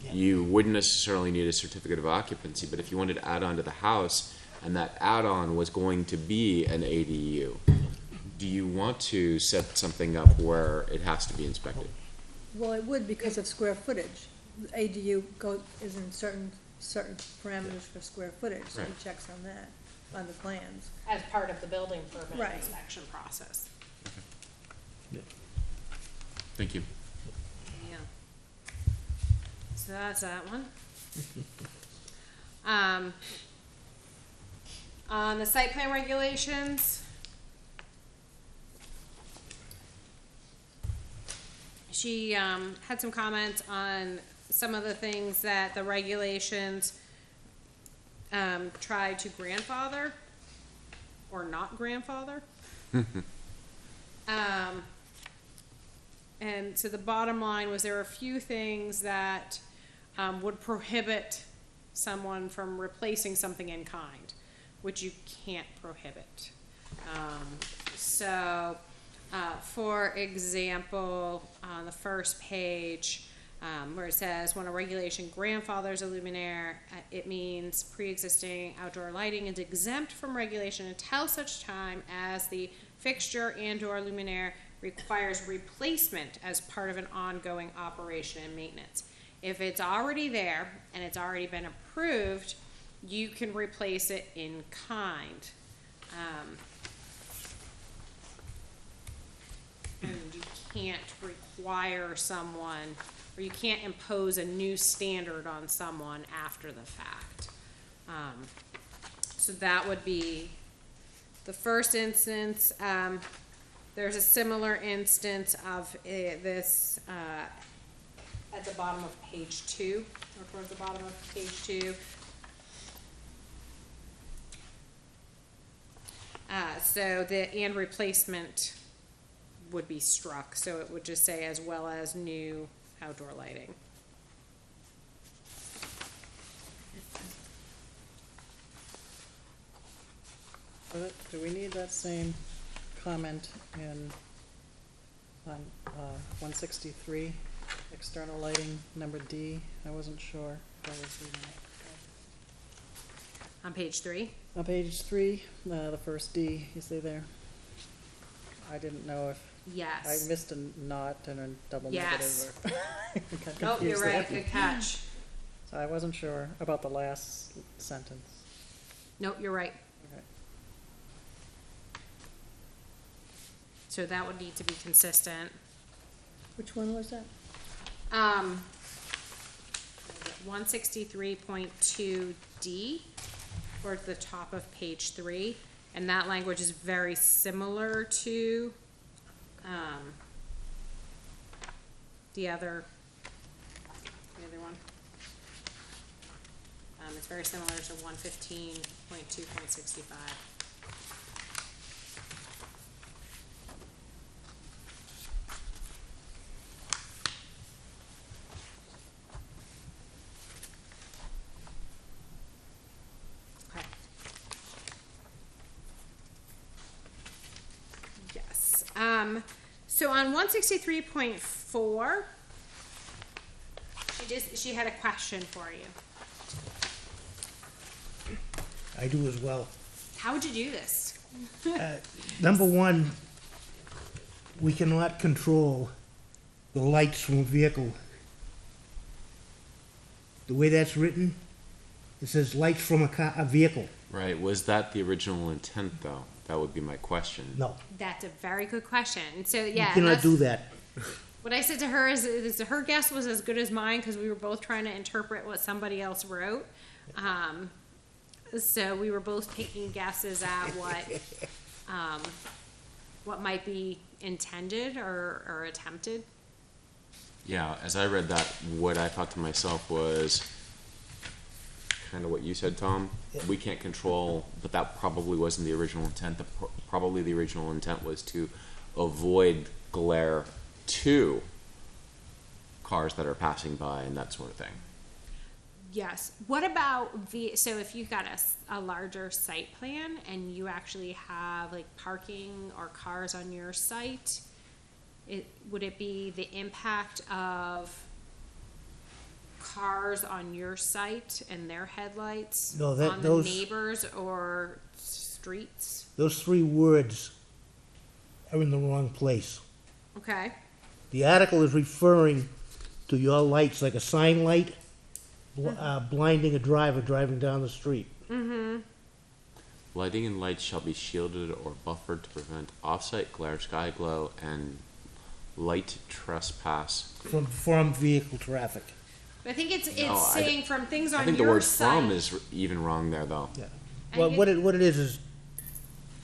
S1: Yeah.
S3: you wouldn't necessarily need a certificate of occupancy, but if you wanted to add on to the house and that add-on was going to be an ADU, do you want to set something up where it has to be inspected?
S7: Well, it would because of square footage. ADU is in certain parameters for square footage, so he
S3: Right.
S7: checks on that, on the plans.
S2: As part of the building permit
S7: Right.
S2: inspection process.
S3: Thank you.
S2: Yeah. So that's that one. On the site plan regulations, she had some comments on some of the things that the regulations try to grandfather or not grandfather. And so the bottom line was there were a few things that would prohibit someone from replacing something in kind, which you can't prohibit. For example, on the first page, Where it says, when a regulation grandfathers a luminaire, it means pre-existing outdoor lighting is exempt from regulation until such time as the fixture and/or luminaire requires replacement as part of an ongoing operation and maintenance. If it's already there and it's already been approved, you can replace it in kind. And you can't require someone, or you can't impose a new standard on someone after the fact. So that would be the first instance. There's a similar instance of this at the bottom of page 2, or towards the bottom of page 2. So the and replacement would be struck, so it would just say as well as new outdoor lighting.
S5: Do we need that same comment in, on, 163, external lighting, number D? I wasn't sure if I was reading it.
S2: On page 3?
S5: On page 3, the first D, you see there? I didn't know if I
S2: Yes.
S5: missed a not and a double
S2: Yes.
S5: negative or. Got
S2: Oh, you're
S5: confused
S2: right,
S5: there.
S2: good catch.
S5: So I wasn't sure about the last sentence.
S2: Nope, you're right.
S5: Okay.
S2: So that would need to be consistent.
S7: Which one was that?
S2: 163.2D, towards the top of page 3, and that language is very similar to the other one. It's very similar to 115.2.65. Okay. Yes. So on 163.4, she had a question for you.
S1: I do as well.
S2: How would you do this?
S1: Number one, we cannot control the lights from a vehicle. The way that's written, it says lights from a vehicle.
S3: Right, was that the original intent, though? That would be my question.
S1: No,
S2: That's a very good question. And so,
S1: you
S2: yeah,
S1: cannot do that.
S2: what I said to her is her guess was as good as mine because we were both trying to interpret what somebody else wrote. So we were both taking guesses at what might be intended or attempted.
S3: Yeah, as I read that, what I thought to myself was kind of what you said, Tom. We can't control, but that probably wasn't the original intent. Probably the original intent was to avoid glare to cars that are passing by and that sort of thing.
S2: Yes. What about so if you've got a larger site plan and you actually have like parking or cars on your site, would it be the impact of cars on your site and their headlights
S1: No,
S2: on
S1: those-
S2: the neighbors or streets?
S1: Those three words are in the wrong place.
S2: Okay.
S1: The article is referring to your lights, like a sign light, blinding a driver driving down the street.
S2: Mm-hmm.
S3: Lighting and lights shall be shielded or buffered to prevent off-site glare, sky glow, and light trespass.
S1: From vehicle traffic.
S2: But I think it's
S3: No,
S2: saying from things on
S3: I think the
S2: your
S3: word
S2: site.
S3: "from" is even wrong there, though.
S1: Yeah.
S2: I
S1: Well,
S2: think
S1: what it is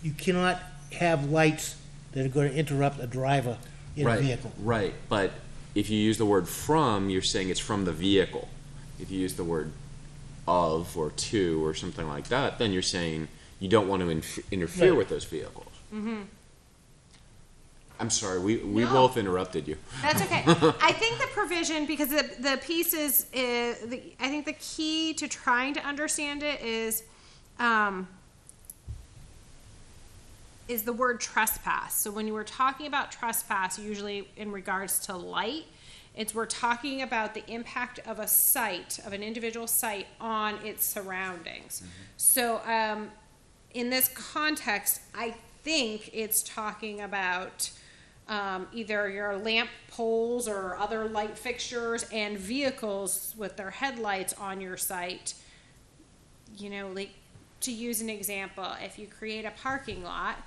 S1: you cannot have lights that are going to interrupt a driver in a vehicle.
S3: Right, but if you use the word "from," you're saying it's from the vehicle. If you use the word "of" or "to" or something like that, then you're saying you don't want to interfere
S1: Right.
S3: with those vehicles. Mm-hmm. I'm sorry, we
S2: No.
S3: both interrupted you.
S2: That's okay. I think the provision, because the piece is, I think the key to trying to understand it is the word trespass. So when you were talking about trespass, usually in regards to light, We're talking about the impact of a site, of an individual site on its surroundings. So, in this context, I think it's talking about either your lamp poles or other light fixtures and vehicles with their headlights on your site. You know, like, to use an example, if you create a parking lot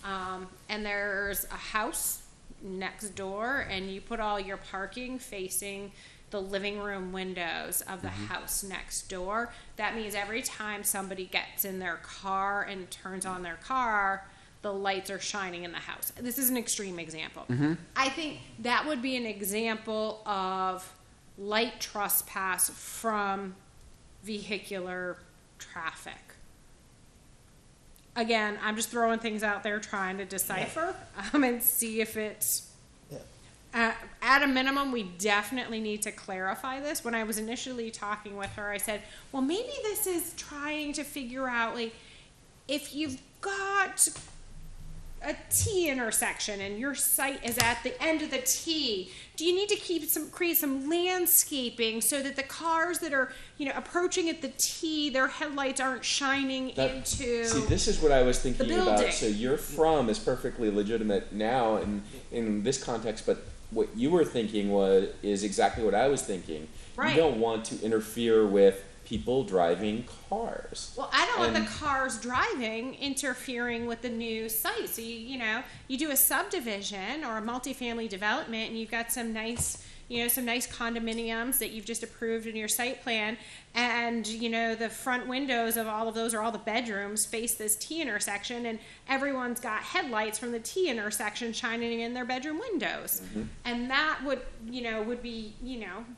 S2: and there's a house next door and you put all your parking facing the living room windows of the house next door, that means every time somebody gets in their car and turns on their car, the lights are shining in the house. This is an extreme example. I think that would be an example of light trespass from vehicular traffic. Again, I'm just throwing things out there trying to decipher and see if it's... at a minimum, we definitely need to clarify this. When I was initially talking with her, I said, well, maybe this is trying to figure out, like, if you've got a T intersection and your site is at the end of the T, do you need to create some landscaping so that the cars that are, you know, approaching at the T, their headlights aren't shining into...
S3: See, this is what I was thinking
S2: the
S3: about.
S2: building.
S3: So your from is perfectly legitimate now in this context, but what you were thinking is exactly what I was thinking.
S2: Right.
S3: You don't want to interfere with people driving cars.
S2: Well, I don't want the cars driving interfering with the new site. So you do a subdivision or a multifamily development, and you've got some nice condominiums that you've just approved in your site plan, and the front windows of all of those, or all the bedrooms, face this T intersection, and everyone's got headlights from the T intersection shining in their bedroom windows. And that would be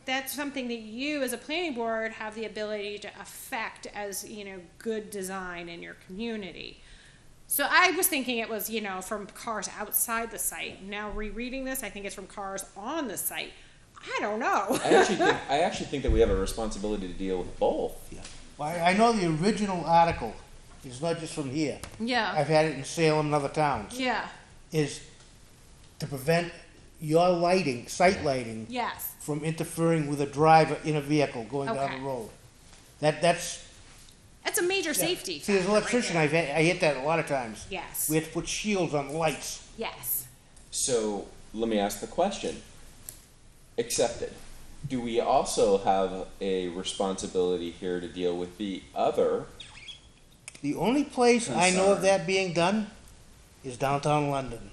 S2: that's something that you as a planning board have the ability to affect as good design in your community. So I was thinking it was from cars outside the site. Now rereading this, I think it's from cars on the site. I don't know.
S3: I actually think that we have a responsibility to deal with both.
S1: Yeah. Well, I know the original article is not just from here.
S2: Yeah.
S1: I've had it in Salem and other towns.
S2: Yeah.
S1: Is to prevent your lighting, site lighting,
S2: Yes.
S1: from interfering with a driver in a vehicle going down
S2: Okay.
S1: the road. That's
S2: That's a major safety.
S1: See, as an
S2: factor right
S1: electrician,
S2: there.
S1: I hit that a lot of times.
S2: Yes.
S1: We have to put shields on lights.
S2: Yes.
S3: So let me ask the question. Accepted. Do we also have a responsibility here to deal with the other?
S1: The only place I know of
S3: Concern.
S1: that being done is downtown London.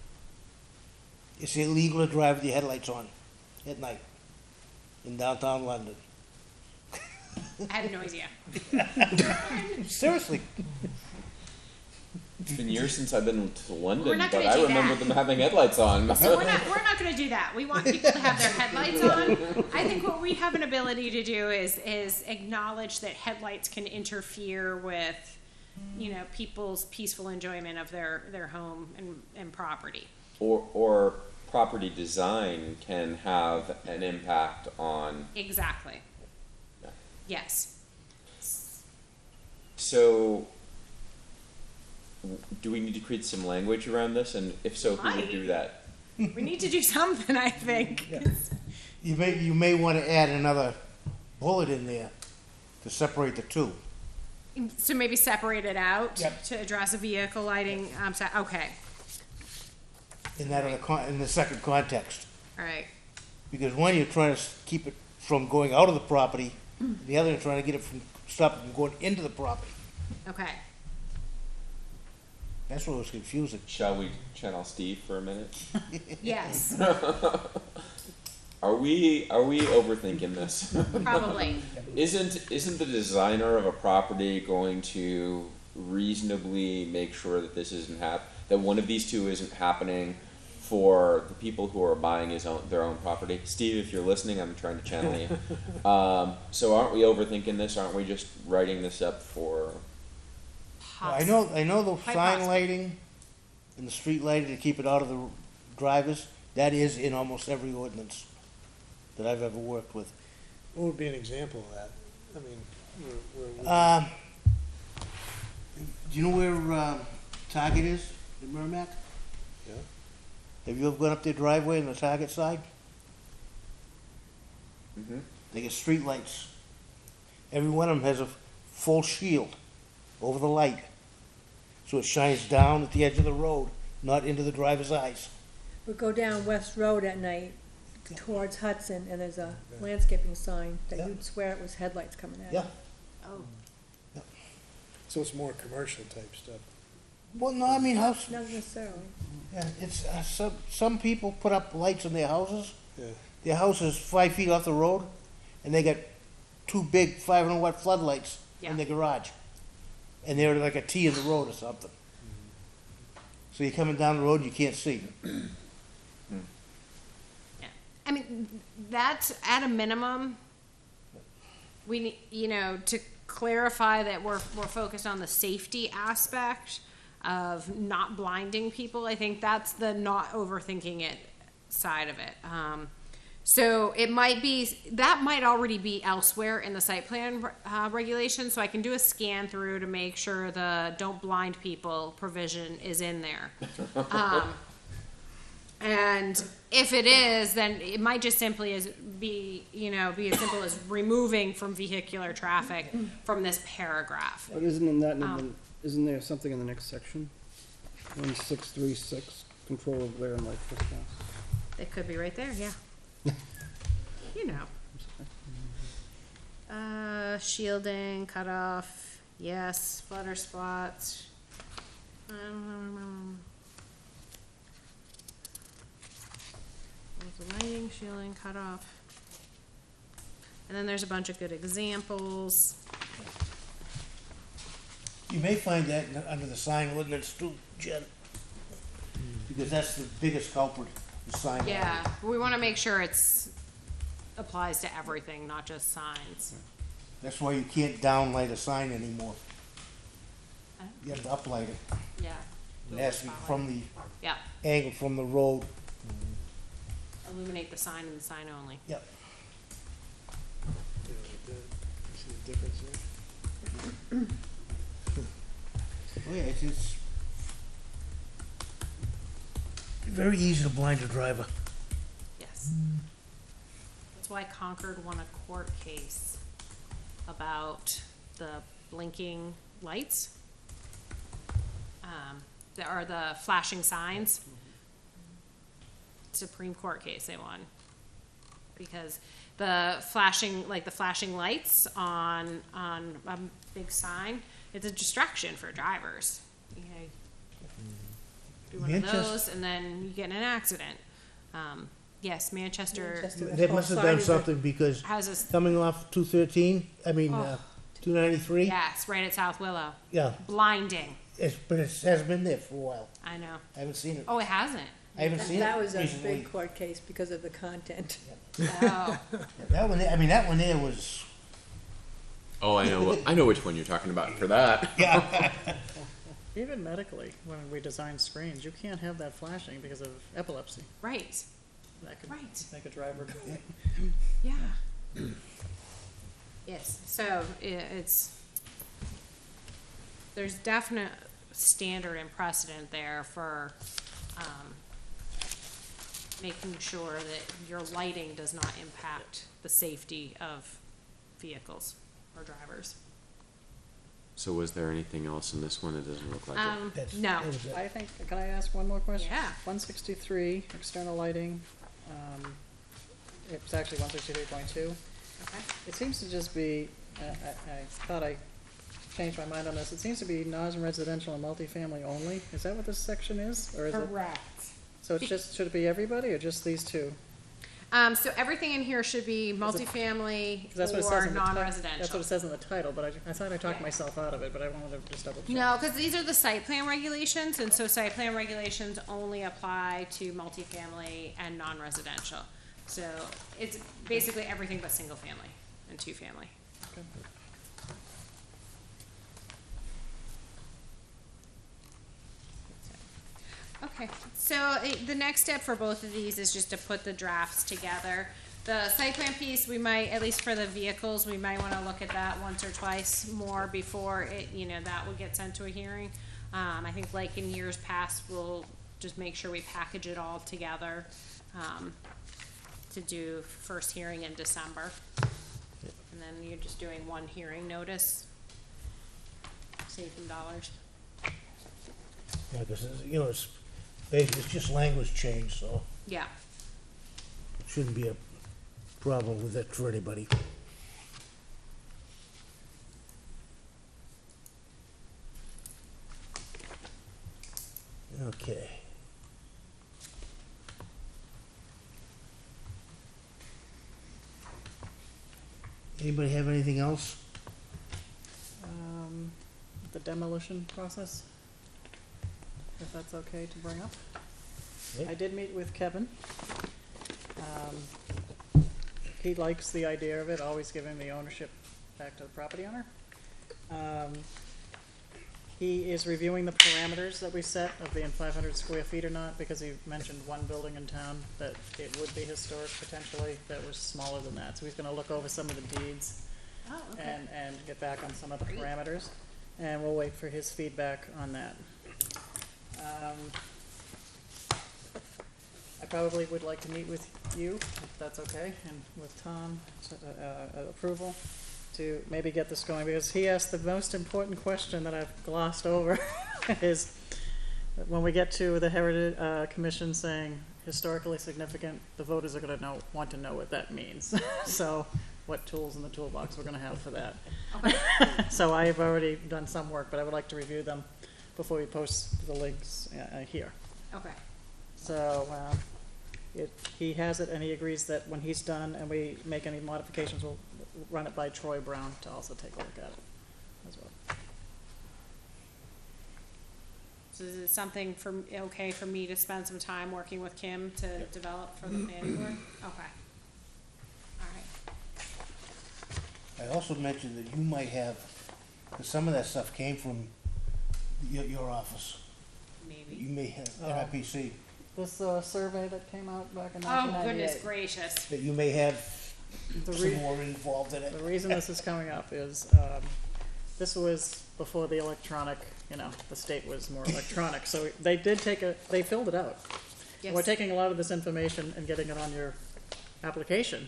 S1: It's illegal to drive with your headlights on at night in downtown London.
S2: I have no idea.
S1: Seriously.
S3: It's been years since I've been to
S2: We're
S3: London,
S2: not
S3: but
S2: gonna
S3: I
S2: do
S3: remember
S2: that.
S3: them having headlights on.
S2: So we're not going to do that. We want people to have their headlights on. I think what we have an ability to do is acknowledge that headlights can interfere with, people's peaceful enjoyment of their home and property.
S3: or property design can have an impact on.
S2: Exactly.
S3: Yeah.
S2: Yes.
S3: So, do we need to create some language around this? And if so, who would do that?
S2: We need to do something, I think.
S1: You may want to add another bullet in there to separate the two.
S2: So maybe separate it out
S1: Yep.
S2: to address a vehicle lighting. Okay.
S1: In that in the second context.
S2: All right.
S1: Because one, you're trying to keep it from going out of the property. The other, you're trying to stop it from going into the property.
S2: Okay.
S1: That's what was confusing.
S3: Shall we channel Steve for a minute?
S2: Yes.
S3: Are we overthinking this?
S2: Probably.
S3: Isn't the designer of a property going to reasonably make sure that this isn't that one of these two isn't happening for the people who are buying their own property? Steve, if you're listening, I'm trying to channel you. So aren't we overthinking this? Aren't we just writing this up for?
S1: I know the
S2: Quite
S1: sign
S2: possible.
S1: lighting and the street lighting to keep it out of the drivers. That is in almost every ordinance that I've ever worked with.
S4: What would be an example of that? I mean,
S1: Do you know where Target is in Merrimack?
S4: Yeah.
S1: Have you ever gone up their driveway on the Target side? They get street lights. Every one of them has a full shield over the light. So it shines down at the edge of the road, not into the driver's eyes.
S7: We go down West Road at night towards Hudson, and there's a landscaping sign that
S1: Yeah.
S7: you'd swear it was headlights coming at
S1: Yeah.
S7: you.
S2: Oh,
S4: So it's more commercial type stuff.
S1: Well, no, I mean,
S7: Not necessarily.
S1: yeah, it's, some people put up lights in their houses.
S4: Yeah.
S1: Their house is 5 feet off the road, and they got two big 500-watt floodlights
S2: Yeah.
S1: in their garage. And they're like a T in the road or something. So you're coming down the road, you can't see.
S2: yeah. I mean, that's at a minimum. We need, you know, to clarify that we're focused on the safety aspect of not blinding people. I think that's the not overthinking it side of it. So it might be, that might already be elsewhere in the site plan regulations, so I can do a scan through to make sure the don't blind people provision is in there. And if it is, then it might just simply be as simple as removing from vehicular traffic from this paragraph.
S6: But isn't there something in the next section? 1636, control of glare and light trespass.
S2: It could be right there, yeah. You know. Shielding, cutoff, yes, flutter spots. The lighting, shielding, cutoff. And then there's a bunch of good examples.
S1: You may find that under the sign ordinance too, Jen. Because that's the biggest culprit, the sign ordinance.
S2: Yeah, we wanna make sure it's, applies to everything, not just signs.
S1: That's why you can't downlight a sign anymore. You have to uplight it.
S2: Yeah.
S1: It has to be from the
S2: Yeah,
S1: angle from the road.
S2: illuminate the sign and the sign only.
S1: Yep.
S4: Yeah, like that. See the difference there?
S1: Oh, yeah, it's very easy to blind a driver.
S2: Yes. That's why Concord won a court case about the blinking lights. That are the flashing signs. Supreme Court case they won. Because the flashing lights on a big sign, it's a distraction for drivers. You know, do one of those and then you get in an accident. Yes, Manchester
S1: They must have done something because
S2: has a,
S1: coming off 213, I mean,
S2: Oh.
S1: 293,
S2: yes, right at South Willow.
S1: yeah,
S2: Blinding.
S1: but it has been there for a while.
S2: I know.
S1: I haven't seen it.
S2: Oh, it hasn't.
S1: I haven't seen
S7: That
S1: it
S7: was a
S1: recently.
S7: big court case because of the content.
S2: Oh,
S1: That one, that one there was,
S3: Oh, I know which one you're talking about for that.
S1: yeah.
S5: Even medically, when we design screens, you can't have that flashing because of epilepsy.
S2: right.
S5: That could
S2: Right.
S5: make a driver go.
S2: Yeah. Yes. So there's definite standard and precedent there for making sure that your lighting does not impact the safety of vehicles or drivers.
S3: So was there anything else in this one? It doesn't look like it.
S1: That's-
S2: No.
S1: that was it.
S5: I think, can I ask one more question?
S2: Yeah.
S5: 163, external lighting, it's actually 163.2.
S2: Okay.
S5: It seems to just be, I thought I changed my mind on this, it seems to be non-residential and multifamily only. Is that what this section is, or is it?
S2: Correct.
S5: So it's just, should it be everybody, or just these two?
S2: So everything in here should be multifamily
S5: 'Cause that's what it says
S2: or
S5: in the ti- That's what
S2: non-residential.
S5: it says in the title, but I thought I talked myself out of it, but I wanted to just double check.
S2: No, because these are the site plan regulations, and so site plan regulations only apply to multifamily and non-residential. So it's basically everything but single family and two family.
S5: Okay.
S2: Okay, so the next step for both of these is just to put the drafts together. The site plan piece, we might, at least for the vehicles, we might wanna look at that once or twice more before it, that will get sent to a hearing. I think like in years past, we'll just make sure we package it all together, to do first hearing in December. And then you're just doing one hearing notice. Save some dollars.
S1: Yeah, because, you know, it's basically, it's just language change, so
S2: Yeah.
S1: it shouldn't be a problem with it for anybody. Okay. Anybody have anything else?
S5: The demolition process, if that's okay to bring up.
S1: Okay.
S5: I did meet with Kevin. He likes the idea of it, always giving the ownership back to the property owner. He is reviewing the parameters that we set of being 500 square feet or not, because he mentioned one building in town that it would be historic potentially, that was smaller than that. So he's gonna look over some of the deeds
S2: Oh, okay.
S5: and get back on some of the
S2: Great.
S5: parameters, and we'll wait for his feedback on that. I probably would like to meet with you, if that's okay, and with Tom, approval, to maybe get this going, because he asked the most important question that I've glossed over, is when we get to the Heritage Commission saying historically significant, the voters are gonna want to know what that means. So, what tools in the toolbox we're gonna have for that.
S2: Okay.
S5: So I've already done some work, but I would like to review them before we post the links here.
S2: Okay.
S5: So, he has it, and he agrees that when he's done and we make any modifications, we'll run it by Troy Brown to also take a look at it as well.
S2: So is it something okay for me to spend some time working with Kim to develop for the planning board? Okay. All right.
S1: I also mentioned that you might have, because some of that stuff came from your office.
S2: Maybe.
S1: You may have,
S5: Oh.
S1: NIPC,
S5: This survey that came out back in
S2: Oh,
S5: 1998.
S2: goodness gracious.
S1: that you may have
S5: The
S1: some
S5: re-
S1: more involved in it.
S5: The reason this is coming up is, this was before the electronic, the state was more electronic, so they did they filled it out.
S2: Yes.
S5: We're taking a lot of this information and getting it on your application.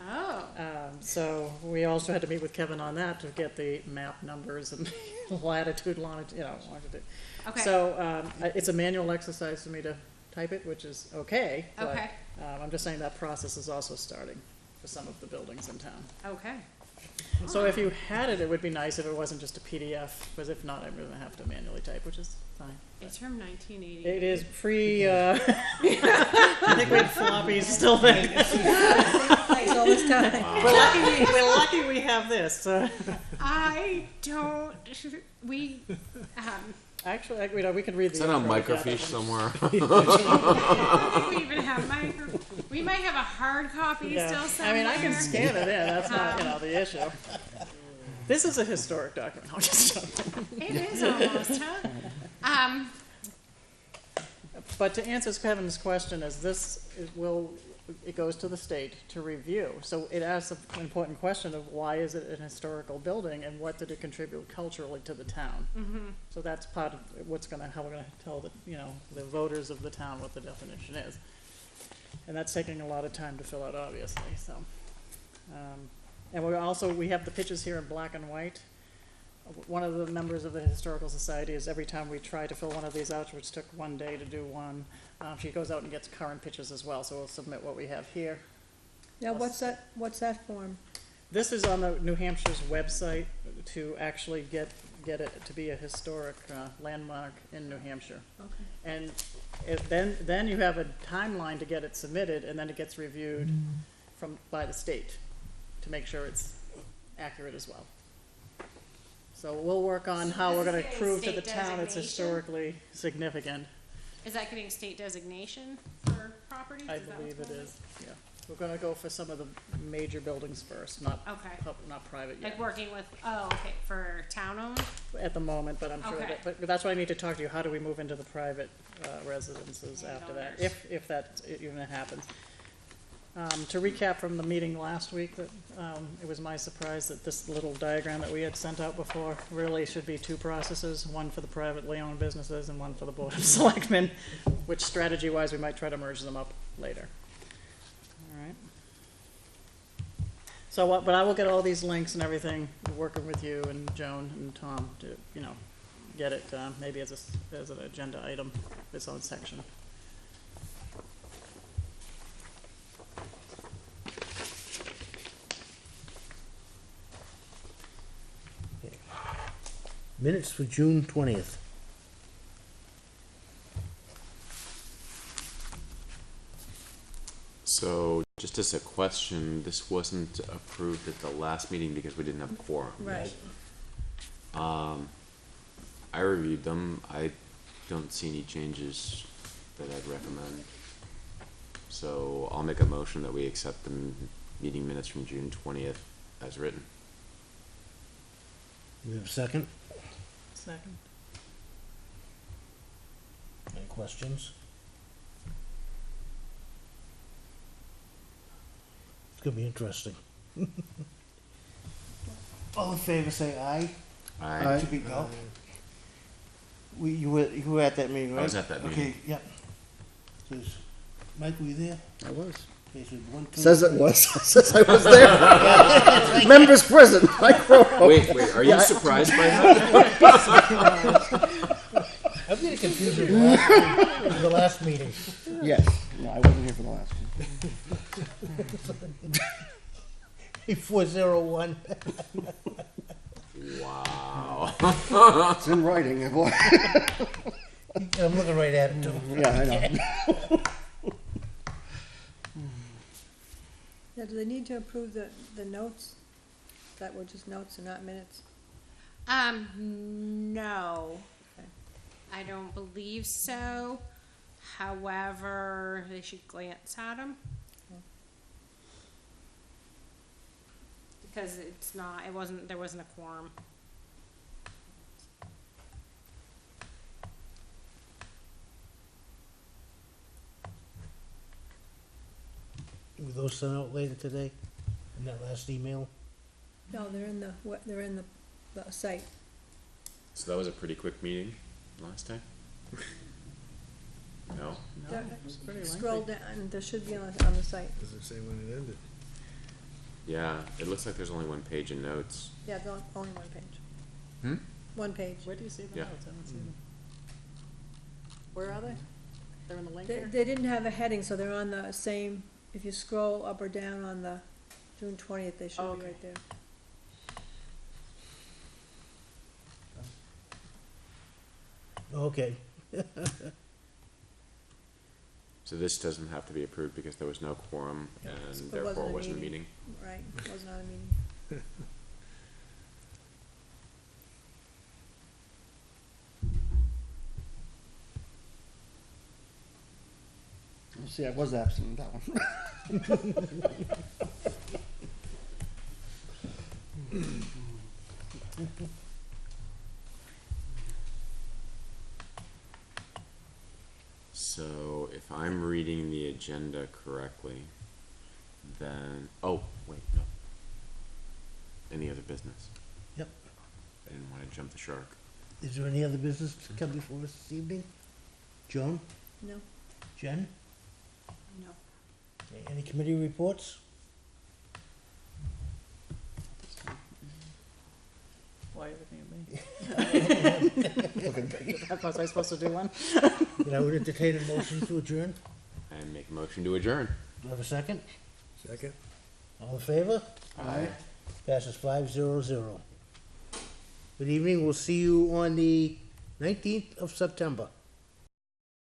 S2: Oh,
S5: So we also had to meet with Kevin on that to get the map numbers and latitude, longitude, longitude.
S2: okay.
S5: So, it's a manual exercise for me to type it, which is okay, but,
S2: Okay.
S5: I'm just saying that process is also starting for some of the buildings in town.
S2: Okay.
S5: So if you had it, it would be nice if it wasn't just a PDF, because if not, I'm gonna have to manually type, which is fine.
S2: It's from 1980.
S5: It is I think we have floppies still there.
S7: Thanks all this time.
S5: We're lucky we have this.
S2: I don't. We.
S5: Actually, we could read the.
S3: Is that on
S5: intro together.
S3: microfiche somewhere?
S2: I don't think we even have micro. We might have a hard copy
S5: Yeah.
S2: still somewhere.
S5: I mean, I can scan it in, that's not, the issue. This is a historic document, I'm just joking.
S2: It is almost, huh?
S5: But to answer Kevin's question, it goes to the state to review. So it asks an important question of why is it an historical building and what did it contribute culturally to the town?
S2: Mm-hmm.
S5: So that's part of how we're gonna tell the voters of the town what the definition is. And that's taking a lot of time to fill out, obviously, so. And we have the pictures here in black and white. One of the members of the Historical Society is every time we try to fill one of these out, which took one day to do one, she goes out and gets current pictures as well, so we'll submit what we have here.
S7: Now, what's that form?
S5: This is on the New Hampshire's website to actually get it to be a historic landmark in New Hampshire.
S7: Okay.
S5: And then you have a timeline to get it submitted, and then it gets reviewed by the state to make sure it's accurate as well. So we'll work on
S2: So
S5: how
S2: this
S5: we're
S2: is
S5: gonna
S2: getting
S5: prove to the
S2: state
S5: town it's
S2: designation?
S5: historically significant.
S2: Is that getting state designation for properties?
S5: I
S2: Is that
S5: believe
S2: what's
S5: it
S2: going
S5: is, yeah. We're gonna go for some of the major buildings first, not
S2: on? Okay.
S5: not private yet.
S2: Like working with, for town owned?
S5: At the moment, but I'm sure
S2: Okay.
S5: but that's why I need to talk to you, how do we move into the private residences after that,
S2: Landowners.
S5: if that even happens. To recap from the meeting last week, that it was my surprise that this little diagram that we had sent out before really should be two processes, one for the privately owned businesses and one for the Board of Selectmen, which strategy-wise, we might try to merge them up later. All right. So what, but I will get all these links and everything, working with you and Joan and Tom to, you know, get it, maybe as as an agenda item, its own section.
S1: Minutes for June 20th.
S3: So, just as a question, this wasn't approved at the last meeting because we didn't have a quorum.
S7: Right.
S3: I reviewed them. I don't see any changes that I'd recommend. So I'll make a motion that we accept the meeting minutes from June 20th as written.
S1: We have a second?
S5: Second.
S1: Any questions? It's gonna be interesting. All in favor, say aye.
S3: Aye.
S6: Aye.
S1: Go. You were at that meeting, right?
S3: I was at that meeting.
S1: Okay, yep. So Mike, were you there?
S6: I was.
S1: Okay, so 1, 2.
S6: Says it was. Says I was there. Members present.
S3: Wait, are you surprised by that?
S1: I'm getting confused with the last meeting.
S6: Yes. No, I wasn't here for the last one.
S1: 401.
S3: Wow.
S6: It's in writing.
S1: I'm looking right at it too.
S6: Yeah, I know.
S7: Now, do they need to approve the notes? That were just notes and not minutes?
S2: No.
S7: Okay.
S2: I don't believe so. However, they should glance at them. Because there wasn't a quorum.
S1: Were those sent out later today? In that last email?
S7: No, they're in the site.
S3: So that was a pretty quick meeting last time? No?
S5: No, it's pretty lengthy.
S7: Scroll down, and there should be on the site.
S4: Doesn't say when it ended.
S3: Yeah, it looks like there's only one page in notes.
S7: Yeah, there's only one page.
S3: Hmm?
S7: One page.
S5: Where do you see the
S3: Yeah.
S5: notes? I don't see them. Where are they? They're in the link
S7: They,
S5: here?
S7: they didn't have a heading, so they're on the same, if you scroll up or down on the June 20th, they should be
S5: Okay.
S7: right there.
S1: Okay.
S3: So this doesn't have to be approved because there was no quorum
S7: Yeah, it
S3: and
S7: wasn't
S3: therefore
S7: a
S3: wasn't a
S7: meeting.
S3: meeting.
S7: Right, it was not a meeting.
S6: See, I was absent in that one.
S3: So if I'm reading the agenda correctly, then, oh, wait, no. Any other business?
S1: Yep.
S3: I didn't wanna jump the shark.
S1: Is there any other business to come before us this evening? Joan?
S7: No?
S1: Jen?
S2: No.
S1: Okay, any committee reports?
S5: Why are you looking at me?
S6: Looking big.
S5: Was I supposed to do one?
S1: Then I would entertain a motion to adjourn.
S3: And make a motion to adjourn.
S1: Do I have a second?
S4: Second?
S1: All in favor?
S3: Aye.
S1: Passes 5-0-0. Good evening, we'll see you on the 19th of September.